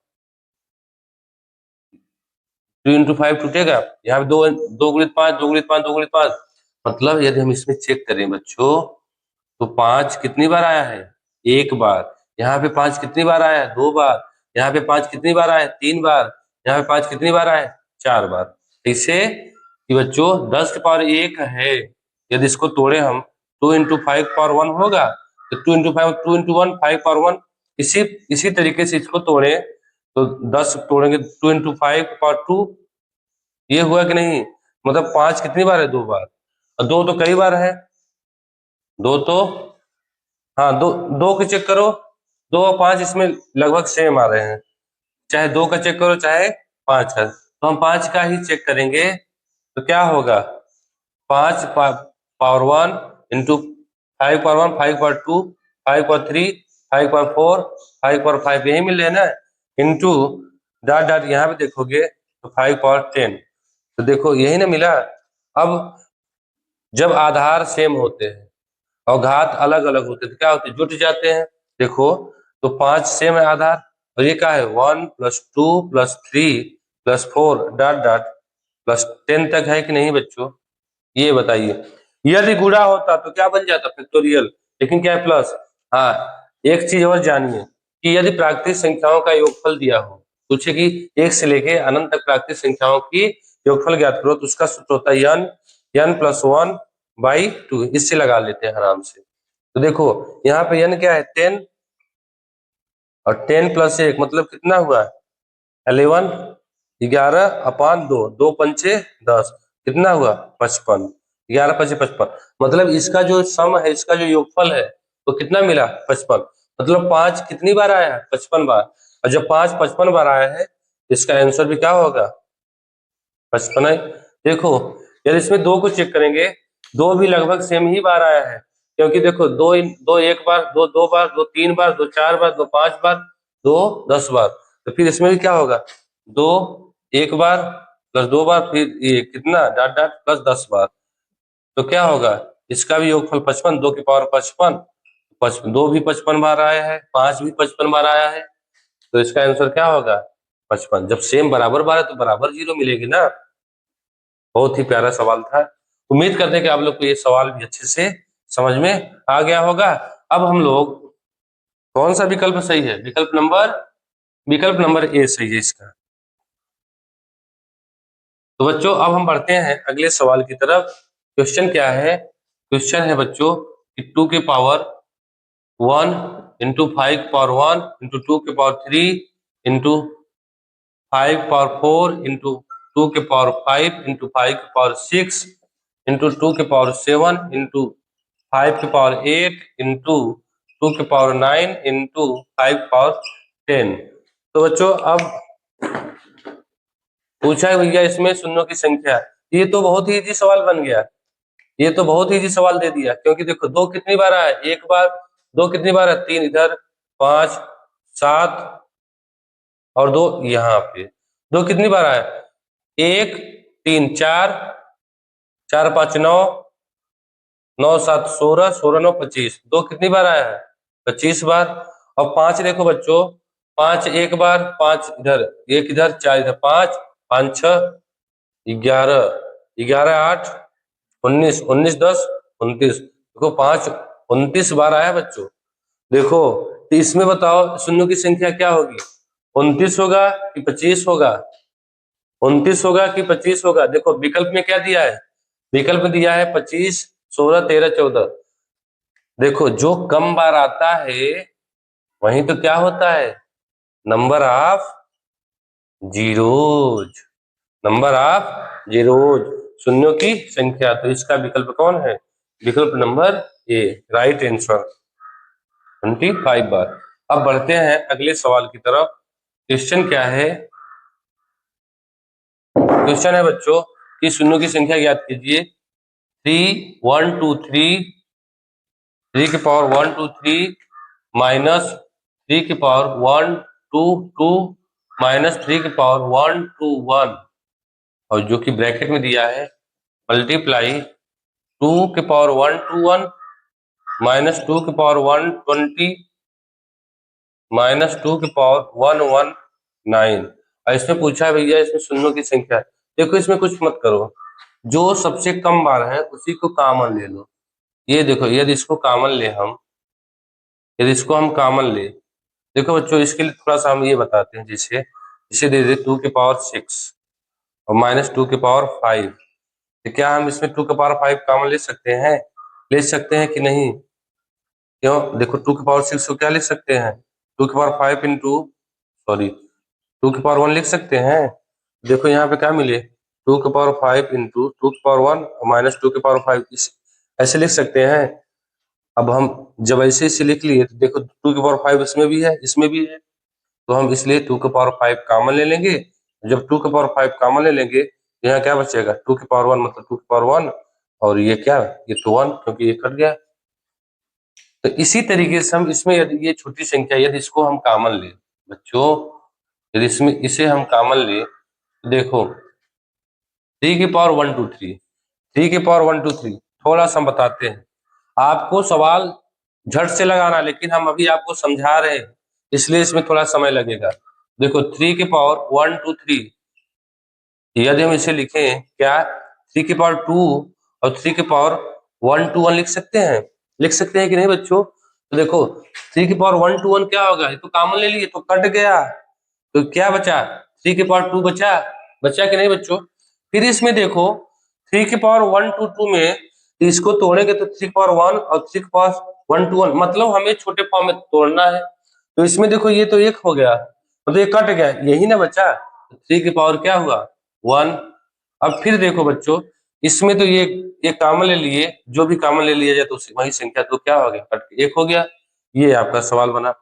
2 इंटू 5 टूटेगा, यहाँ पे 2 2 गुणित 5, 2 गुणित 5, 2 गुणित 5। मतलब यदि हम इसमें चेक करें बच्चों तो 5 कितनी बार आया है, एक बार। यहाँ पे 5 कितनी बार आया है, 2 बार। यहाँ पे 5 कितनी बार आया है, 3 बार। यहाँ पे 5 कितनी बार आया है, 4 बार। इससे कि बच्चों 10 के पावर 1 है, यदि इसको तोड़े हम 2 इंटू 5 पावर 1 होगा, तो 2 इंटू 5 2 इंटू 1 5 पावर 1। इसी इसी तरीके से इसको तोड़े तो 10 तोड़ेंगे 2 इंटू 5 पावर 2, ये हुआ कि नहीं। मतलब 5 कितनी बार है, 2 बार, और 2 तो कई बार है, 2 तो हाँ 2 2 के चेक करो, 2 और 5 इसमें लगभग सेम आ रहे हैं, चाहे 2 का चेक करो चाहे 5 का। तो हम 5 का ही चेक करेंगे तो क्या होगा, 5 power 1 into 5 power 1, 5 power 2, 5 power 3, 5 power 4, 5 power 5, यही मिल रहे हैं ना, इंटू डॉट डॉट यहाँ पे देखोगे तो 5 पावर 10। तो देखो यही ना मिला। अब जब आधार सेम होते हैं और घात अलग अलग होते हैं तो क्या होते हैं, जुट जाते हैं। देखो तो 5 सेम है आधार, और ये क्या है 1 + 2 + 3 + 4 डॉट डॉट प्लस 10 तक है कि नहीं बच्चों, ये बताइए। यदि गुणा होता तो क्या बन जाता फैक्टोरियल, लेकिन क्या है प्लस। हाँ, एक चीज और जानिए कि यदि प्राकृतिक संख्याओं का योगफल दिया हो, पूछे कि 1 से लेके अनंत तक प्राकृतिक संख्याओं की योगफल ज्ञात करो, तो उसका सूत्र होता है n + 1/2। इससे लगा लेते हैं आराम से। तो देखो यहाँ पे n क्या है 10, और 10 + 1 मतलब कितना हुआ 11, 11/2, 2 पंचे 10, कितना हुआ 55, 11 पंचे 55। मतलब इसका जो सम है, इसका जो योगफल है वो कितना मिला 55। मतलब 5 कितनी बार आया है 55 बार, और जब 5 55 बार आया है, इसका आंसर भी क्या होगा 55 है। देखो यदि इसमें 2 को चेक करेंगे, 2 भी लगभग सेम ही बार आया है, क्योंकि देखो 2 2 1 बार, 2 2 बार, 2 3 बार, 2 4 बार, 2 5 बार, 2 10 बार। तो फिर इसमें भी क्या होगा 2 1 बार प्लस 2 बार, फिर ये कितना डॉट डॉट प्लस 10 बार। तो क्या होगा इसका भी योगफल 55, 2 की पावर 55, 2 भी 55 बार आया है, 5 भी 55 बार आया है, तो इसका आंसर क्या होगा 55। जब सेम बराबर बार है तो बराबर जीरो मिलेगी ना। बहुत ही प्यारा सवाल था। उम्मीद करते हैं कि आप लोग को ये सवाल भी अच्छे से समझ में आ गया होगा। अब हम लोग कौन सा विकल्प सही है, विकल्प नंबर ए सही है इसका। तो बच्चों अब हम बढ़ते हैं अगले सवाल की तरफ। क्वेश्चन क्या है, क्वेश्चन है बच्चों कि 2 के पावर 1 इंटू 5 के पावर 1 इंटू 2 के पावर 3 इंटू 5 के पावर 4 इंटू 2 के पावर 5 इंटू 5 के पावर 6 इंटू 2 के पावर 7 इंटू 5 के पावर 8 इंटू 2 के पावर 9 इंटू 5 के पावर 10। तो बच्चों अब पूछा है भैया इसमें शून्यों की संख्या। ये तो बहुत ही इजी सवाल बन गया, ये तो बहुत ही इजी सवाल दे दिया, क्योंकि देखो 2 कितनी बार आया एक बार, 2 कितनी बार है 3 इधर, 5 7 और 2 यहाँ पे, 2 कितनी बार आया 1 3 4, 4 5 9, 9 7 16, 16 9 25, 2 कितनी बार आया है 25 बार। और 5 देखो बच्चों, 5 एक बार, 5 इधर, 1 इधर, 4 इधर, 5 5 6 11, 11 8 19, 19 10 29, देखो 5 29 बार आया बच्चों। देखो तो इसमें बताओ शून्यों की संख्या क्या होगी, 29 होगा कि 25 होगा, 29 होगा कि 25 होगा। देखो विकल्प में क्या दिया है, विकल्प में दिया है 25 16 13 14। देखो जो कम बार आता है वहीं तो क्या होता है number of zeros, number of zeros, शून्यों की संख्या। तो इसका विकल्प कौन है, विकल्प नंबर ए, राइट आंसर 25 बार। अब बढ़ते हैं अगले सवाल की तरफ। क्वेश्चन क्या है, क्वेश्चन है बच्चों कि शून्यों की संख्या ज्ञात कीजिए। 3 1 2 3, 3 की पावर 1 2 3 माइनस 3 की पावर 1 2 2 माइनस 3 की पावर 1 2 1, और जो कि ब्रैकेट में दिया है मल्टीप्लाई 2 के पावर 1 2 1 माइनस 2 के पावर 1 20 माइनस 2 के पावर 1 1 9। और इसमें पूछा है भैया इसमें शून्यों की संख्या। देखो इसमें कुछ मत करो, जो सबसे कम बार है उसी को कॉमन ले लो। ये देखो यदि इसको कॉमन ले हम, यदि इसको हम कॉमन ले, देखो बच्चों इसके लिए थोड़ा सा हम ये बताते हैं, जिसे इसे दे दे 2 के पावर 6 और माइनस 2 के पावर 5। तो क्या हम इसमें 2 के पावर 5 कॉमन ले सकते हैं, ले सकते हैं कि नहीं, क्यों। देखो 2 के पावर 6 को क्या लिख सकते हैं 2 के पावर 5 इंटू, सॉरी 2 के पावर 1 लिख सकते हैं। देखो यहाँ पे क्या मिले 2 के पावर 5 इंटू 2 के पावर 1 माइनस 2 के पावर 5, इस ऐसे लिख सकते हैं। अब हम जब ऐसे इसे लिख लिए तो देखो 2 के पावर 5 इसमें भी है इसमें भी है, तो हम इसलिए 2 के पावर 5 कॉमन ले लेंगे। जब 2 के पावर 5 कॉमन ले लेंगे तो यहाँ क्या बचेगा 2 के पावर 1 मतलब 2 के पावर 1, और ये क्या, ये तो 1 क्योंकि ये कट गया। तो इसी तरीके से हम इसमें यदि ये छोटी संख्या यदि इसको हम कॉमन ले बच्चों, यदि इसमें इसे हम कॉमन ले तो देखो 3 की पावर 1 2 3, 3 की पावर 1 2 3, थोड़ा सा हम बताते हैं। आपको सवाल झट से लगाना, लेकिन हम अभी आपको समझा रहे हैं इसलिए इसमें थोड़ा समय लगेगा। देखो 3 की पावर 1 2 3, यदि हम इसे लिखें क्या 3 की पावर 2 और 3 की पावर 1 2 1 लिख सकते हैं कि नहीं बच्चों? तो देखो 3 की पावर 1 2 1 क्या होगा, ये तो कॉमन ले लिए तो कट गया, तो क्या बचा 3 की पावर 2 बचा, बचा कि नहीं बच्चों? फिर इसमें देखो 3 की पावर 1 2 2 में इसको तोड़ेंगे तो 3 की पावर 1 और 3 की पावर 1 2 1, मतलब हमें छोटे फॉर्म में तोड़ना है। तो इसमें देखो ये तो एक हो गया, मतलब ये कट गया, यही ना बचा, 3 की पावर क्या हुआ 1। अब फिर देखो बच्चों इसमें तो ये कॉमन ले लिए, जो भी कॉमन ले लिया जाए तो वही संख्या तो क्या हो गया, कट के एक हो गया। ये आपका सवाल बना।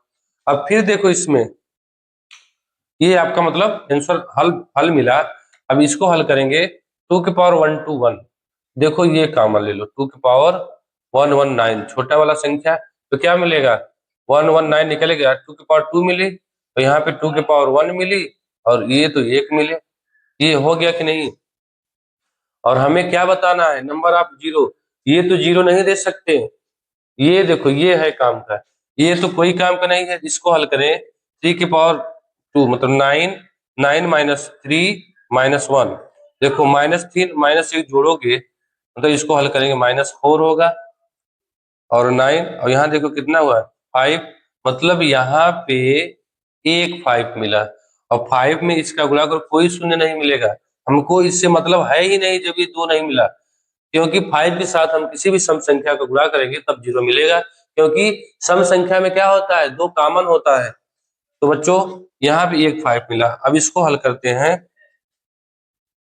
अब फिर देखो इसमें ये आपका मतलब आंसर हल हल मिला। अब इसको हल करेंगे 2 की पावर 1 2 1, देखो ये कॉमन ले लो 2 की पावर 119, छोटा वाला संख्या, तो क्या मिलेगा 119 निकल गया, 2 की पावर 2 मिली, तो यहाँ पे 2 की पावर 1 मिली और ये तो 1 मिले। ये हो गया कि नहीं? और हमें क्या बताना है, नंबर ऑफ जीरो, ये तो जीरो नहीं दे सकते, ये देखो ये है काम का, ये तो कोई काम का नहीं है। इसको हल करें 3 की पावर 2 मतलब 9, 9 माइनस 3 माइनस 1, देखो -3 -1 जोड़ोगे मतलब इसको हल करेंगे -4 होगा, और 9 और यहाँ देखो कितना हुआ 5, मतलब यहाँ पे एक 5 मिला, और 5 में इसका गुणा करो कोई शून्य नहीं मिलेगा, हमको इससे मतलब है ही नहीं जब ये 2 नहीं मिला, क्योंकि 5 के साथ हम किसी भी सम संख्या को गुणा करेंगे तब 0 मिलेगा, क्योंकि सम संख्या में क्या होता है 2 कॉमन होता है। तो बच्चों यहाँ पे एक 5 मिला। अब इसको हल करते हैं,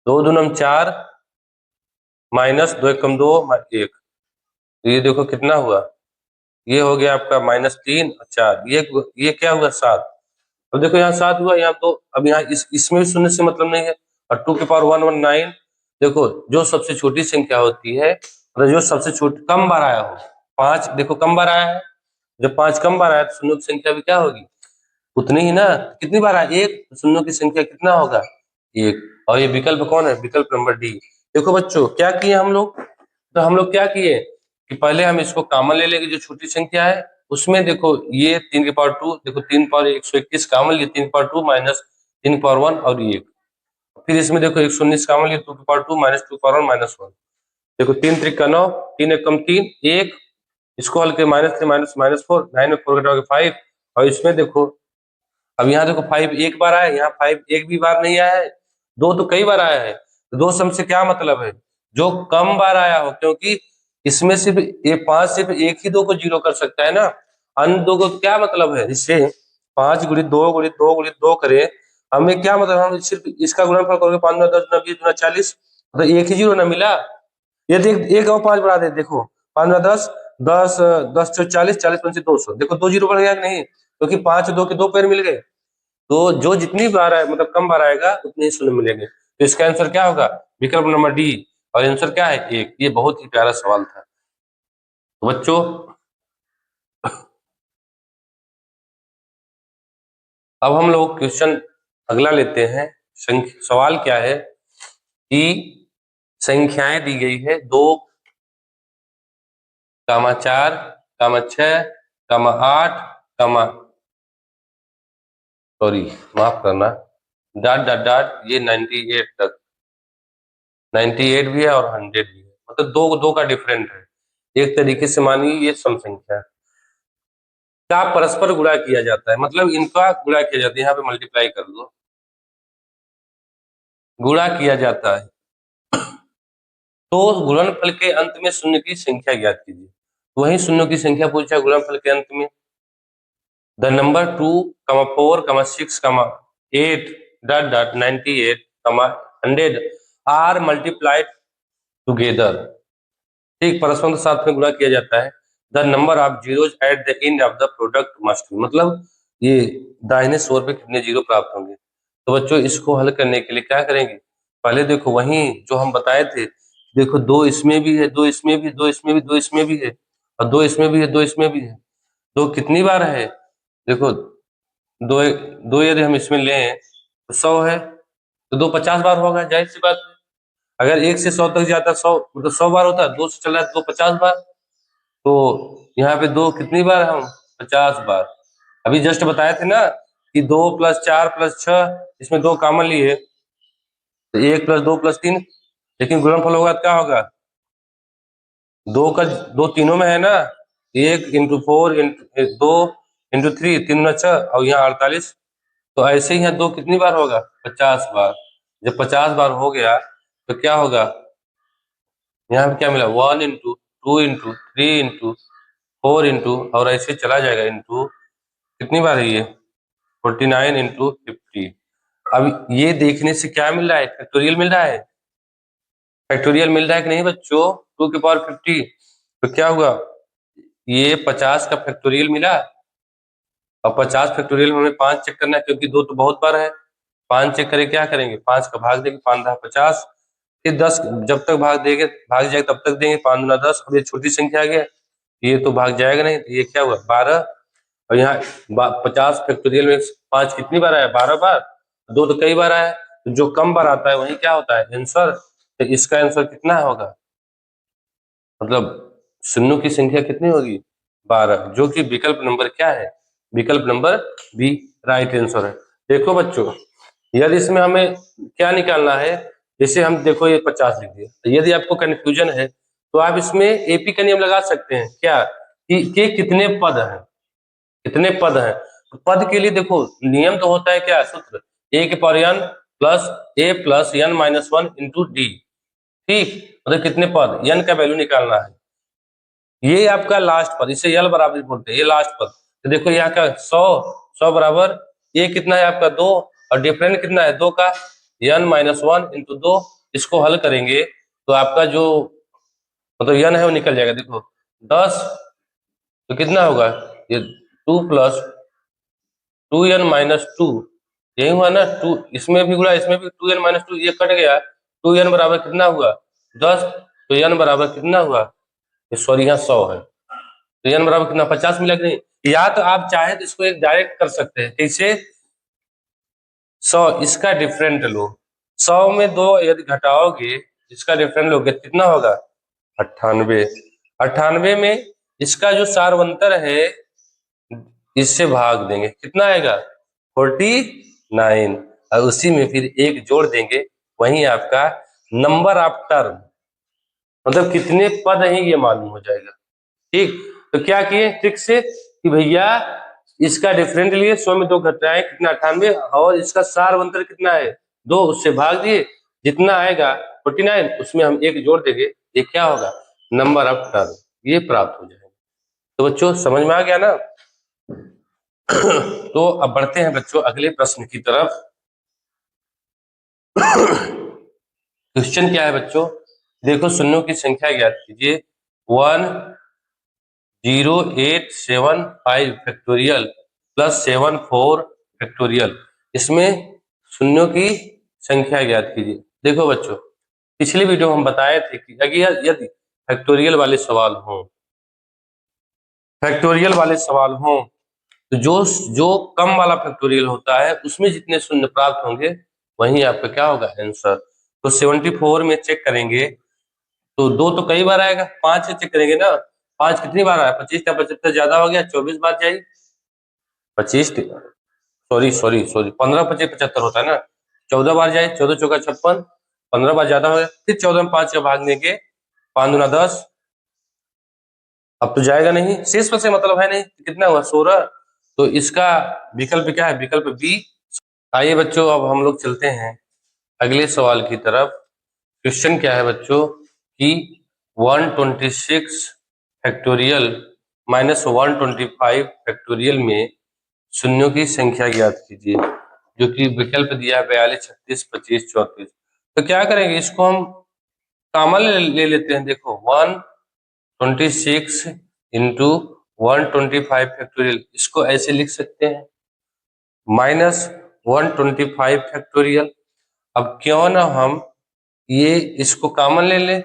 2 दूनी 4 माइनस 2 एकम 2 1, तो ये देखो कितना हुआ, ये हो गया आपका -3 और 4, ये क्या हुआ 7। अब देखो यहाँ 7 हुआ, यहाँ तो अब यहाँ इसमें भी शून्य से मतलब नहीं है, और 2 की पावर 119, देखो जो सबसे छोटी संख्या होती है मतलब जो सबसे छोटी कम बार आया हो, 5 देखो कम बार आया है, जब 5 कम बार आया तो शून्यों की संख्या भी क्या होगी उतनी ही ना, कितनी बार आया एक, शून्यों की संख्या कितना होगा एक, और ये विकल्प कौन है, विकल्प नंबर डी। देखो बच्चों क्या किए हम लोग, तो हम लोग क्या किए कि पहले हम इसको कॉमन ले लेंगे जो छोटी संख्या है, उसमें देखो ये 3 की पावर 2, देखो 3 पावर 121 कॉमन लिए, 3 पावर 2 माइनस 3 पावर 1 और ये, फिर इसमें देखो 119 कॉमन लिए, 2 की पावर 2 माइनस 2 पावर 1 माइनस 1, देखो 3 त्रिक का 9, 3 एकम 3 1, इसको हल के -3 माइनस -4, 9 में 4 घटाओगे 5, और इसमें देखो अब यहाँ देखो 5 एक बार आया है, यहाँ 5 एक भी बार नहीं आया है, 2 तो कई बार आया है, तो 2 सम से क्या मतलब है जो कम बार आया हो, क्योंकि इसमें सिर्फ ये 5 सिर्फ एक ही 2 को 0 कर सकता है ना, अन्य 2 को क्या मतलब है, इससे 5 गुणित 2 गुणित 2 गुणित 2 करें, हमें क्या मतलब, हम सिर्फ इसका गुणनफल करोगे 5 10 गुना 20 गुना 40, तो एक ही 0 ना मिला। ये देख एक और 5 बढ़ा दे, देखो 5 में 10 10 10 चौ 40 40 पंचे 200, देखो 2 जीरो बढ़ गया कि नहीं, क्योंकि 5 2 के 2 पैर मिल गए, तो जो जितनी बार आए मतलब कम बार आएगा उतने ही शून्य मिलेंगे, तो इसका आंसर क्या होगा विकल्प नंबर डी, और आंसर क्या है एक। ये बहुत ही प्यारा सवाल था। तो बच्चों अब हम लोग क्वेश्चन अगला लेते हैं। सवाल क्या है कि संख्याएं दी गई है 2, 4, 6, 8, सॉरी माफ करना, डॉट डॉट डॉट, ये 98 तक, 98 भी है और 100 भी है, मतलब दो दो का डिफरेंट है। एक तरीके से मानिए ये सम संख्या है, का परस्पर गुणा किया जाता है, मतलब इनका गुणा किया जाता है, यहाँ पे मल्टीप्लाई कर दो, गुणा किया जाता है, तो गुणनफल के अंत में शून्य की संख्या ज्ञात कीजिए, वही शून्यों की संख्या पूछा गुणनफल के अंत में, the number 2, 4, 6, 8 dot dot 98, 100 are multiplied together, ठीक परस्पर के साथ में गुणा किया जाता है, the number of zeros at the end of the product must be, मतलब ये दाहिने छोर पे कितने जीरो प्राप्त होंगे। तो बच्चों इसको हल करने के लिए क्या करेंगे, पहले देखो वही जो हम बताए थे, देखो दो इसमें भी है, दो इसमें भी, दो इसमें भी, दो इसमें भी है, और दो इसमें भी है, दो इसमें भी है, दो कितनी बार है, देखो दो दो यदि हम इसमें लें तो 100 है, तो दो 50 बार होगा, जाहिर सी बात है। अगर 1 से 100 तक जाता 100 मतलब 100 बार होता है, 2 से चला है तो 50 बार, तो यहाँ पे दो कितनी बार हम 50 बार, अभी जस्ट बताए थे ना कि 2 + 4 + 6, इसमें 2 कॉमन लिए तो 1 + 2 + 3, लेकिन गुणनफल होगा तो क्या होगा? 2 तीनों में है ना, 1 × 4 2 × 3, 3 × 6 और यहाँ 48। तो ऐसे ही यहाँ 2 कितनी बार होगा? 50 बार। जब 50 बार हो गया तो क्या होगा? यहाँ पे क्या मिला? 1 × 2 × 3 × 4 और ऐसे चला जाएगा इंटू, कितनी बार है ये? 49 × 50। अब ये देखने से क्या मिल रहा है? फैक्टोरियल मिल रहा है। फैक्टोरियल मिल रहा है कि नहीं बच्चों? 2⁻50। तो क्या हुआ? ये 50 का फैक्टोरियल मिला। अब 50 फैक्टोरियल में हमें 5 चेक करना है, क्योंकि 2 तो बहुत बार है। 5 चेक करें, क्या करेंगे? 5 का भाग देंगे, 5 × 50। फिर 10 जब तक भाग देंगे, भाग जाएगा तब तक देंगे, 5 × 10। अब ये छोटी संख्या आ गया, ये तो भाग जाएगा नहीं, तो ये क्या हुआ? 12। और यहाँ 50 फैक्टोरियल में 5 कितनी बार आया? 12 बार। 2 तो कई बार आया, तो जो कम बार आता है वही क्या होता है? आंसर। तो इसका आंसर कितना होगा? मतलब शून्यों की संख्या कितनी होगी? 12, जो कि विकल्प नंबर क्या है? विकल्प नंबर बी राइट आंसर है। देखो बच्चों, यदि इसमें हमें क्या निकालना है, जैसे हम देखो ये 50 लिख दिए, तो यदि आपको कंफ्यूजन है तो आप इसमें एपी का नियम लगा सकते हैं, क्या कि कितने पद हैं, कितने पद हैं। तो पद के लिए देखो नियम तो होता है क्या? सूत्र a⁴n plus a plus n minus 1 into D. ठीक, मतलब कितने पद, n का वैल्यू निकालना है। ये आपका लास्ट पद, इसे यल बराबर बोलते हैं, ये लास्ट पद। तो देखो यहाँ का 100 बराबर ये कितना है आपका? 2, और डिफरेंट कितना है 2 का? n minus 1 into 2। इसको हल करेंगे तो आपका जो मतलब n है वो निकल जाएगा। देखो 10, तो कितना होगा ये? 2 + 2n माइनस 2, यही हुआ ना? 2 इसमें भी गुणा, इसमें भी 2n माइनस 2, ये कट गया। 2n बराबर कितना हुआ? 10। तो n बराबर कितना हुआ? सॉरी, यहाँ 100 है, तो n बराबर कितना? 50 मिला कि नहीं? या तो आप चाहे तो इसको एक डायरेक्ट कर सकते हैं, कैसे? 100 इसका डिफरेंट लो, 100 में 2 यदि घटाओगे, इसका डिफरेंट लोगे, कितना होगा? 98। 98 में इसका जो सारवंतर है इससे भाग देंगे, कितना आएगा? 49। और उसी में फिर एक जोड़ देंगे, वही आपका नंबर ऑफ टर्म, मतलब कितने पद हैं ये मालूम हो जाएगा। ठीक, तो क्या किए ट्रिक से कि भैया इसका डिफरेंट लिए, 100 में 2 घटाए, कितना? 98। और इसका सारवंतर कितना है? 2, उससे भाग दिए, जितना आएगा 49, उसमें हम एक जोड़ देंगे, ये क्या होगा? नंबर ऑफ टर्म, ये प्राप्त हो जाएगा। तो बच्चों समझ में आ गया ना? तो अब बढ़ते हैं बच्चों अगले प्रश्न की तरफ। क्वेश्चन क्या है बच्चों? देखो शून्यों की संख्या ज्ञात कीजिए। 10875 फैक्टोरियल प्लस 74 फैक्टोरियल, इसमें शून्यों की संख्या ज्ञात कीजिए। देखो बच्चों, पिछली वीडियो में हम बताए थे कि अगर यदि फैक्टोरियल वाले सवाल हों, फैक्टोरियल वाले सवाल हों, तो जो जो कम वाला फैक्टोरियल होता है उसमें जितने शून्य प्राप्त होंगे वही आपका क्या होगा? आंसर। तो 74 में चेक करेंगे तो 2 तो कई बार आएगा, 5 से चेक करेंगे ना, 5 कितनी बार आया? 25 का 75 ज्यादा हो गया, 24 बार जाएगी। 25, सॉरी सॉरी सॉरी, 15 25 75 होता है ना, 14 बार जाए, 14 चौका 56, 15 बार ज्यादा हो गया। फिर 14 में 5 का भाग देंगे, 5 दूना 10, अब तो जाएगा नहीं, शेष पर से मतलब है नहीं, कितना हुआ? 16। तो इसका विकल्प क्या है? विकल्प बी। आइए बच्चों, अब हम लोग चलते हैं अगले सवाल की तरफ। क्वेश्चन क्या है बच्चों कि 126 फैक्टोरियल माइनस 125 फैक्टोरियल में शून्यों की संख्या ज्ञात कीजिए, जो कि विकल्प दिया है 42 36 25 34। तो क्या करेंगे, इसको हम कॉमन ले लेते हैं। देखो 126 इंटू 125 फैक्टोरियल, इसको ऐसे लिख सकते हैं माइनस 125 फैक्टोरियल। अब क्यों ना हम ये इसको कॉमन ले लें,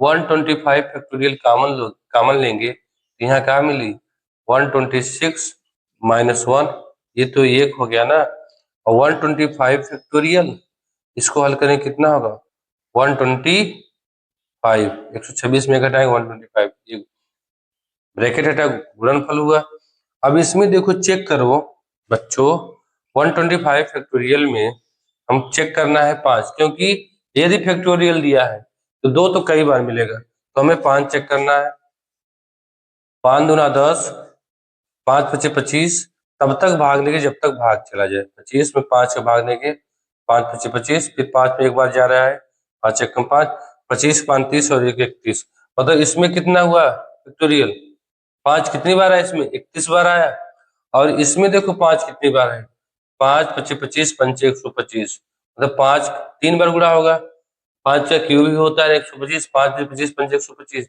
125 फैक्टोरियल कॉमन लेंगे तो यहाँ क्या मिली? 126 माइनस 1, ये तो एक हो गया ना। और 125 फैक्टोरियल, इसको हल करें कितना होगा? 125, 126 में घटाएंगे 125, ये ब्रैकेट हटा, गुणनफल हुआ। अब इसमें देखो चेक करो बच्चों, 125 फैक्टोरियल में हम चेक करना है 5, क्योंकि यदि फैक्टोरियल दिया है तो 2 तो कई बार मिलेगा, तो हमें 5 चेक करना है। 5 दूना 10, 5 पचे 25, तब तक भागने के जब तक भाग चला जाए। 25 में 5 के भागने के, 5 पचे 25, फिर 5 में एक बार जा रहा है, 5 एक 5, 25 5 30 और 1 31, मतलब इसमें कितना हुआ फैक्टोरियल? 5 कितनी बार है इसमें? 31 बार आया। और इसमें देखो 5 कितनी बार है? 5 पचे 25, पंचे 125, मतलब 5 3 बार गुणा होगा। 5 का क्यूब ही होता है 125, 5 25 पंचे 125,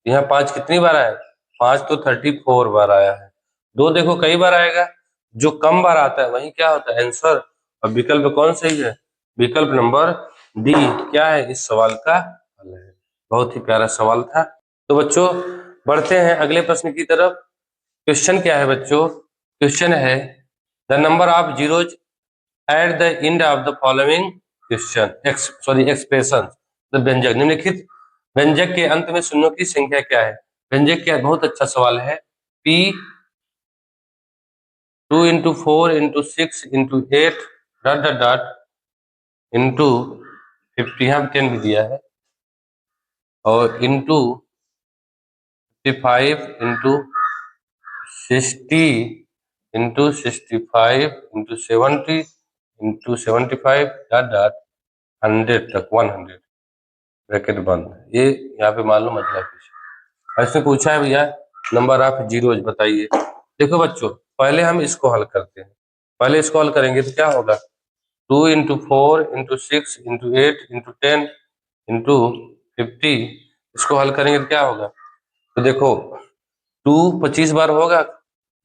यहाँ 5 कितनी बार आया? 5 तो 34 बार आया है। 2 देखो कई बार आएगा, जो कम बार आता है वही क्या होता है आंसर। और विकल्प कौन सही है? विकल्प नंबर डी क्या है इस सवाल का हल है। बहुत ही प्यारा सवाल था। तो बच्चों बढ़ते हैं अगले प्रश्न की तरफ। क्वेश्चन क्या है बच्चों? क्वेश्चन है the number of zeros at the end of the following question expression, the व्यंजक, निम्नलिखित व्यंजक के अंत में शून्यों की संख्या क्या है? व्यंजक क्या है? बहुत अच्छा सवाल है। p 2 into 4 into 6 into 8 dot dot dot into 50, यहाँ 10 भी दिया है, और into 55 into 60 into 65 into 70 into 75 dot dot 100 तक, 100 ब्रैकेट बंद। ये यहाँ पे मान लो मतलब कुछ ऐसे पूछा है भैया नंबर ऑफ जीरोज बताइए। देखो बच्चों पहले हम इसको हल करते हैं। पहले इसको हल करेंगे तो क्या होगा? 2 into 4 into 6 into 8 into 10 into 50, इसको हल करेंगे तो क्या होगा? तो देखो 2 25 बार होगा,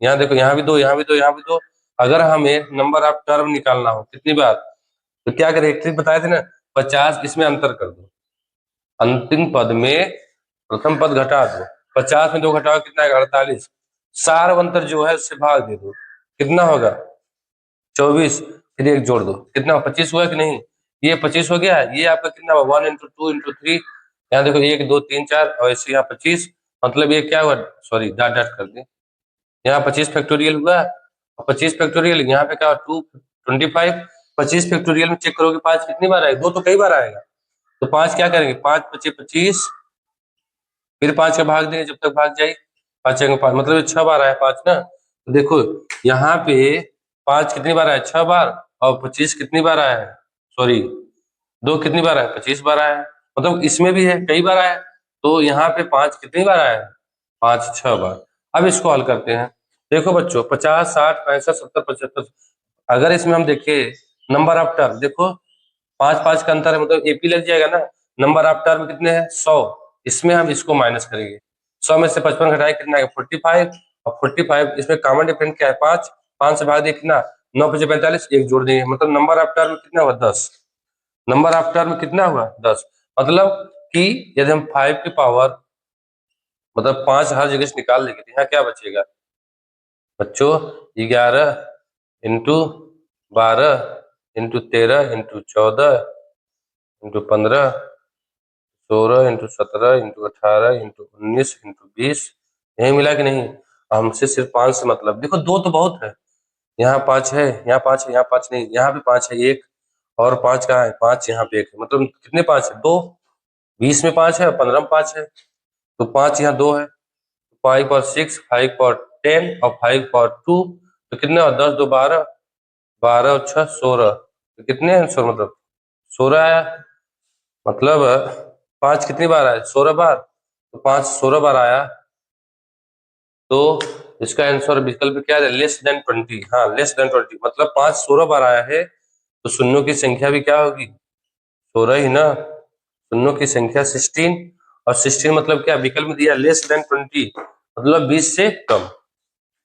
यहाँ देखो यहाँ भी 2, यहाँ भी 2, यहाँ भी 2। अगर हमें नंबर ऑफ टर्म निकालना हो कितनी बार, तो क्या करें? ट्रिक बताए थे ना, 50 इसमें अंतर कर दो, अंतिम पद में प्रथम पद घटा दो, 50 में 2 घटाओ कितना है? 48। सार अंतर जो है उससे भाग दे दो, कितना होगा? 24, फिर 1 जोड़ दो, कितना? 25 हुआ कि नहीं? ये 25 हो गया, ये आपका कितना हुआ? 1 इंटू 2 इंटू 3, यहाँ देखो 1 2 3 4, और ऐसे यहाँ 25, मतलब ये क्या हुआ? सॉरी डॉट डॉट कर दे, यहाँ 25 फैक्टोरियल हुआ, और 25 फैक्टोरियल यहाँ पे क्या? 225। 25 फैक्टोरियल में चेक करोगे 5 कितनी बार आएगा? 2 तो कई बार आएगा, तो 5 क्या करेंगे? 5 पचे 25, फिर 5 का भाग देंगे जब तक भाग जाए, 5 5 मतलब 6 बार आया 5 ना। तो देखो यहाँ पे 5 कितनी बार आया? 6 बार, और 25 कितनी बार आया है? सॉरी 2 कितनी बार आया? 25 बार आया है, मतलब इसमें भी है कई बार आया। तो यहाँ पे 5 कितनी बार आया है? 5 6 बार। अब इसको हल करते हैं। देखो बच्चों 50 60 65 70 75, अगर इसमें हम देखें नंबर ऑफ टर्म, देखो 5 5 का अंतर है, मतलब एपी लग जाएगा ना। नंबर ऑफ टर्म कितने हैं? 100, इसमें हम इसको माइनस करेंगे, 100 में से 55 घटाए कितना आएगा? 45, और 45 इसमें कॉमन डिफरेंट क्या है? 5, 5 से भाग दिए कितना? 9 5 45, 1 जोड़ देंगे, मतलब नंबर ऑफ टर्म कितना हुआ? 10। नंबर ऑफ टर्म कितना हुआ? 10। मतलब कि यदि हम 5 की पावर मतलब 5 हर जगह से निकाल देंगे तो यहाँ क्या बचेगा बच्चों? 11 into 12 into 13 into 14 into 15, 16 into 17 into 18 into 19 into 20, यही मिला कि नहीं? हमसे सिर्फ 5 से मतलब, देखो 2 तो बहुत है, यहाँ 5 है, यहाँ 5 है, यहाँ 5 नहीं, यहाँ भी 5 है, एक और 5 कहाँ है? 5 यहाँ पे एक है, मतलब कितने 5 है? 2। 20 में 5 है और 15 में 5 है, तो 5 यहाँ 2 है, 5 और 6, 5 और 10 और 5 और 2, तो कितने? और 10 2 12, 12 और 6 16, तो कितने आंसर? मतलब 16 आया। मतलब 5 कितनी बार आया? 16 बार, तो 5 16 बार आया, तो इसका आंसर विकल्प क्या है? Less than 20। हाँ लेस देन 20, मतलब 5 16 बार आया है, तो शून्यों की संख्या भी क्या होगी? 16 ही ना। शून्यों की संख्या 16, और 16 मतलब क्या? विकल्प में दिया लेस देन 20, मतलब 20 से कम।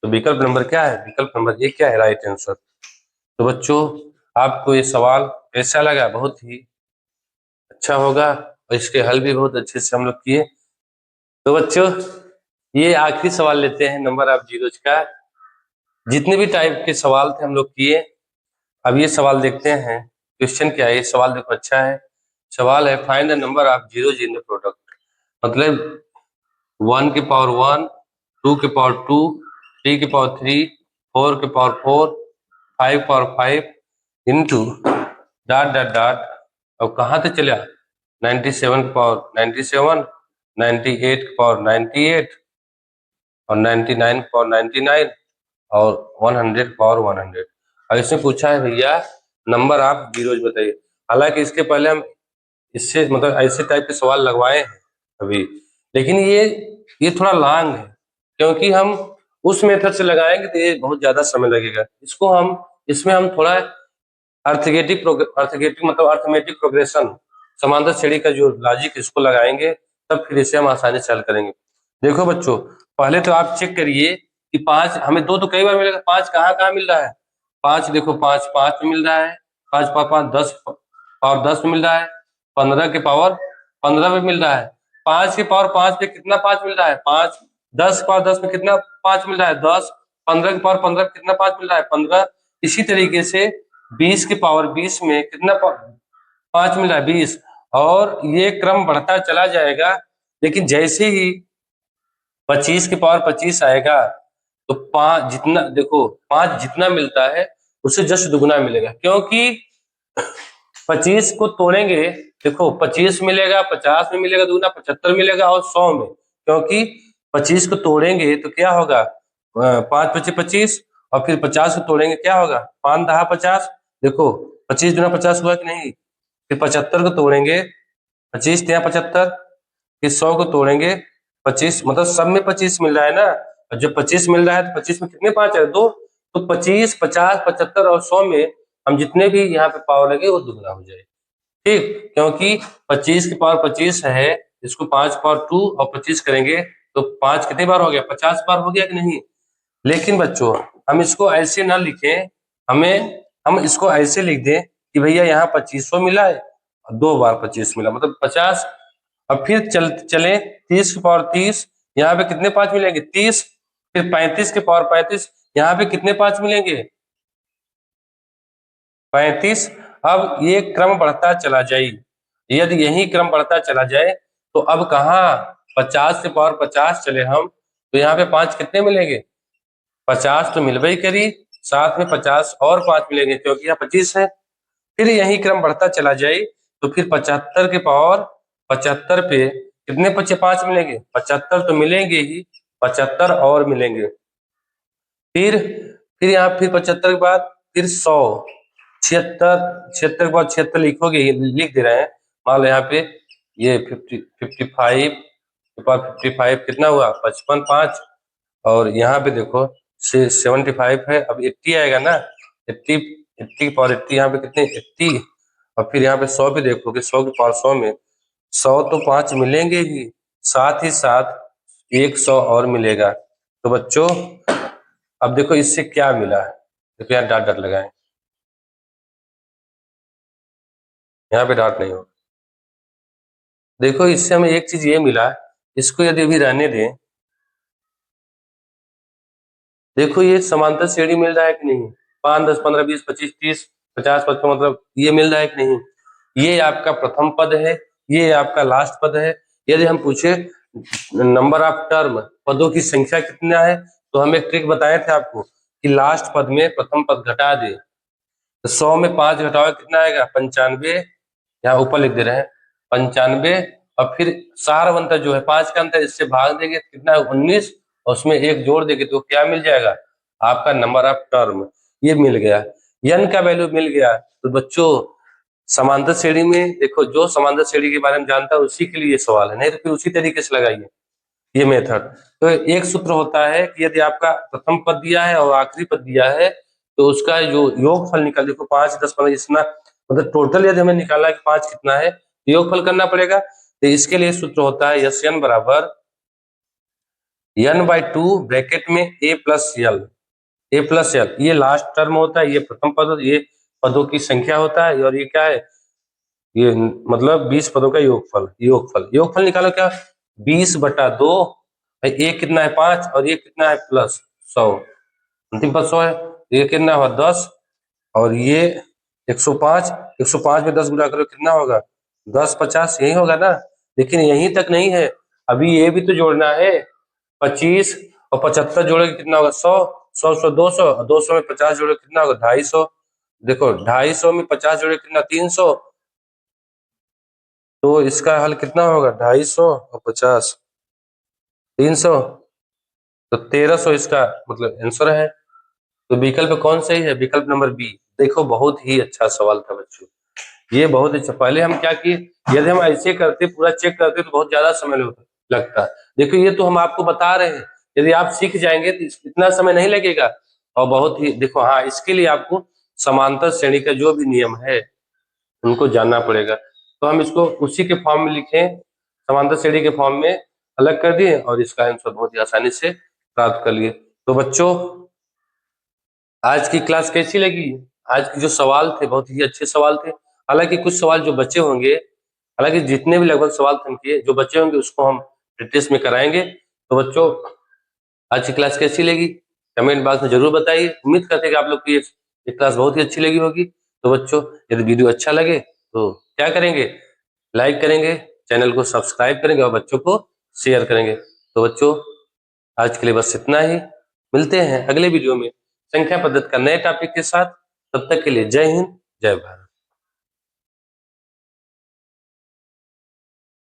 तो विकल्प नंबर क्या है? विकल्प नंबर ए क्या है राइट आंसर। तो बच्चों आपको ये सवाल कैसा लगा? बहुत ही अच्छा होगा, और इसके हल भी बहुत अच्छे से हम लोग किए। तो बच्चों ये आखिरी सवाल लेते हैं नंबर ऑफ जीरोज का। जितने भी टाइप के सवाल थे हम लोग किए, अब ये सवाल देखते हैं क्वेश्चन क्या है। ये सवाल देखो अच्छा है, सवाल है find the number of zeros in the product, मतलब 1 की पावर 1, 2 की पावर 2, 3 की पावर 3, 4 की power 4, 5 power 5 into dot dot dot. अब कहाँ तक चला? 97 की पावर 97, 98 की पावर 98 और 99 की पावर 99 और 100 की पावर 100। अब इसमें पूछा है भैया नंबर ऑफ जीरोज बताइए। हालांकि इसके पहले हम इससे मतलब ऐसे टाइप के सवाल लगवाए हैं अभी, लेकिन ये थोड़ा लॉन्ग है, क्योंकि हम उस मेथड से लगाएंगे तो ये बहुत ज्यादा समय लगेगा। इसमें हम थोड़ा अर्थगेटिक मतलब अर्थमेटिक प्रोग्रेशन, समांतर श्रेणी का जो लॉजिक इसको लगाएंगे, तब फिर इसे हम आसानी से हल करेंगे। देखो बच्चों, पहले तो आप चेक करिए कि 5 हमें 2 तो कई बार मिलेगा, 5 कहाँ कहाँ मिल रहा है? 5 देखो, 5 5 में मिल रहा है, 5 पावर 5 10 पावर 10 में मिल रहा है, 15 के पावर 15 में मिल रहा है, 5 के पावर 5 पे कितना 5 मिल रहा है? 5, 10 के पावर 10 में कितना 5 मिल रहा है? 10, 15 के पावर 15 में कितना 5 मिल रहा है? 15। इसी तरीके से 20 के पावर 20 में कितना 5 मिल रहा है? 20। और ये क्रम बढ़ता चला जाएगा, लेकिन जैसे ही 25 की पावर 25 आएगा तो 5 जितना देखो, 5 जितना मिलता है उससे जस्ट दुगुना मिलेगा, क्योंकि 25 को तोड़ेंगे, देखो 25 मिलेगा, 50 में मिलेगा दुगुना, 75 मिलेगा और 100 में, क्योंकि 25 को तोड़ेंगे तो क्या होगा? 5 25 25, और फिर 50 को तोड़ेंगे क्या होगा? 5 10 50। देखो 25 दुना 50 हुआ कि नहीं? फिर 75 को तोड़ेंगे, 25 तिया 75, फिर 100 को तोड़ेंगे 25, मतलब सब में 25 मिल रहा है ना। और जब 25 मिल रहा है तो 25 में कितने 5 है? 2। तो 25 50 75 और 100 में हम जितने भी यहाँ पे पावर लगे वो दुगना हो जाए, ठीक। क्योंकि 25 की पावर 25 है, इसको 5 पावर 2 और 25 करेंगे तो 5 कितने बार हो गया? 50 बार हो गया कि नहीं? लेकिन बच्चों, हम इसको ऐसे ना लिखें, हम इसको ऐसे लिख दें कि भैया यहाँ 2500 मिला है, 2 बार 25 मिला, मतलब 50। अब फिर चले 30 की पावर 30, यहाँ पे कितने 5 मिलेंगे? 30। फिर 35 के पावर 35, यहाँ पे कितने 5 मिलेंगे? 35। अब ये क्रम बढ़ता चला जाए, यदि यही क्रम बढ़ता चला जाए तो अब कहाँ 50 से पावर 50 चले हम, तो यहाँ पे 5 कितने मिलेंगे? 50 तो मिलवे ही करी, साथ में 50 और 5 मिलेंगे क्योंकि यहाँ 25 है। फिर यही क्रम बढ़ता चला जाए तो फिर 75 के पावर 75 पे कितने 5 मिलेंगे? 75 तो मिलेंगे ही, 75 और मिलेंगे। फिर यहाँ फिर 75 के बाद फिर 100, 76, 76 के बाद 76 लिखोगे, लिख दे रहे हैं। मान लो यहाँ पे ये 55 के बाद 55 कितना हुआ? 55 5, और यहाँ पे देखो 75 है, अब 80 आएगा ना, 80 80 की पावर 80, यहाँ पे कितने 80। और फिर यहाँ पे 100 भी देखोगे, 100 की पावर 100 में 100 तो 5 मिलेंगे ही, साथ ही साथ 100 और मिलेगा। तो बच्चों अब देखो इससे क्या मिला है, देखो यहाँ डॉट डॉट लगाए, यहाँ पे डॉट नहीं हो। देखो इससे हमें एक चीज ये मिला, इसको यदि अभी रहने दें, देखो ये समांतर श्रेणी मिल रहा है कि नहीं? 5 10 15 20 25 30 50 55, मतलब ये मिल रहा है कि नहीं? ये आपका प्रथम पद है, ये आपका लास्ट पद है। यदि हम पूछे नंबर ऑफ टर्म, पदों की संख्या कितना है, तो हम एक ट्रिक बताए थे आपको कि लास्ट पद में प्रथम पद घटा दे, तो 100 में 5 घटाओ कितना आएगा? 95। यहाँ ऊपर लिख दे रहे हैं 95, और फिर सार अंतर जो है 5 का अंतर, इससे भाग देंगे कितना है? 19, और उसमें 1 जोड़ देंगे तो क्या मिल जाएगा? आपका नंबर ऑफ टर्म। ये मिल गया, n का वैल्यू मिल गया। तो बच्चों समांतर श्रेणी में देखो, जो समांतर श्रेणी के बारे में जानता है उसी के लिए ये सवाल है, नहीं तो फिर उसी तरीके से लगाइए ये मेथड। तो एक सूत्र होता है कि यदि आपका प्रथम पद दिया है और आखिरी पद दिया है तो उसका जो योगफल निकाल, देखो 5 10 15 इतना, मतलब टोटल यदि हमें निकालना है कि 5 कितना है, तो योगफल करना पड़ेगा। तो इसके लिए सूत्र होता है Sn बराबर n/2 ब्रैकेट में a प्लस एल, ये लास्ट टर्म होता है, ये प्रथम पद, ये पदों की संख्या होता है, और ये क्या है? ये मतलब 20 पदों का योगफल निकालो क्या? 20/2, ये कितना है? 5, और ये कितना है? प्लस 100, अंतिम पद 100 है, ये कितना हुआ? 10, और ये 105, 105 में 10 गुना करो कितना होगा? 10 50, यही होगा ना। लेकिन यहीं तक नहीं है, अभी ये भी तो जोड़ना है, 25 और 75 जोड़ेंगे कितना होगा 100, 100 100 200, और 200 में 50 जोड़े कितना होगा 250। देखो 250 में 50 जोड़े कितना 300, तो इसका हल कितना होगा 250 और 50 300, तो 1300 इसका मतलब आंसर है। तो विकल्प कौन सही है, विकल्प नंबर बी। देखो बहुत ही अच्छा सवाल था बच्चों, ये बहुत अच्छा। पहले हम क्या किए, यदि हम ऐसे करते पूरा चेक करते तो बहुत ज्यादा समय लगता। देखो ये तो हम आपको बता रहे हैं, यदि आप सीख जाएंगे तो इतना समय नहीं लगेगा। और बहुत ही देखो, हाँ इसके लिए आपको समांतर श्रेणी का जो भी नियम है उनको जानना पड़ेगा। तो हम इसको उसी के फॉर्म में लिखे, समांतर श्रेणी के फॉर्म में अलग कर दिए और इसका आंसर बहुत ही आसानी से प्राप्त कर लिए। तो बच्चों आज की क्लास कैसी लगी, आज के जो सवाल थे बहुत ही अच्छे सवाल थे। हालांकि कुछ सवाल जो बचे होंगे, हालांकि जितने भी लगभग सवाल थे उनके जो बचे होंगे उसको हम टेस्ट में कराएंगे। तो बच्चों आज की क्लास कैसी लगी कमेंट बॉक्स में जरूर बताइए। उम्मीद करते हैं कि आप लोग की ये क्लास बहुत ही अच्छी लगी होगी। तो बच्चों यदि वीडियो अच्छा लगे तो क्या करेंगे, लाइक करेंगे, चैनल को सब्सक्राइब करेंगे और बच्चों को शेयर करेंगे। तो बच्चों आज के लिए बस इतना ही, मिलते हैं अगले वीडियो में संख्या पद्धति का नए टॉपिक के साथ। तब तक के लिए जय हिंद जय भारत।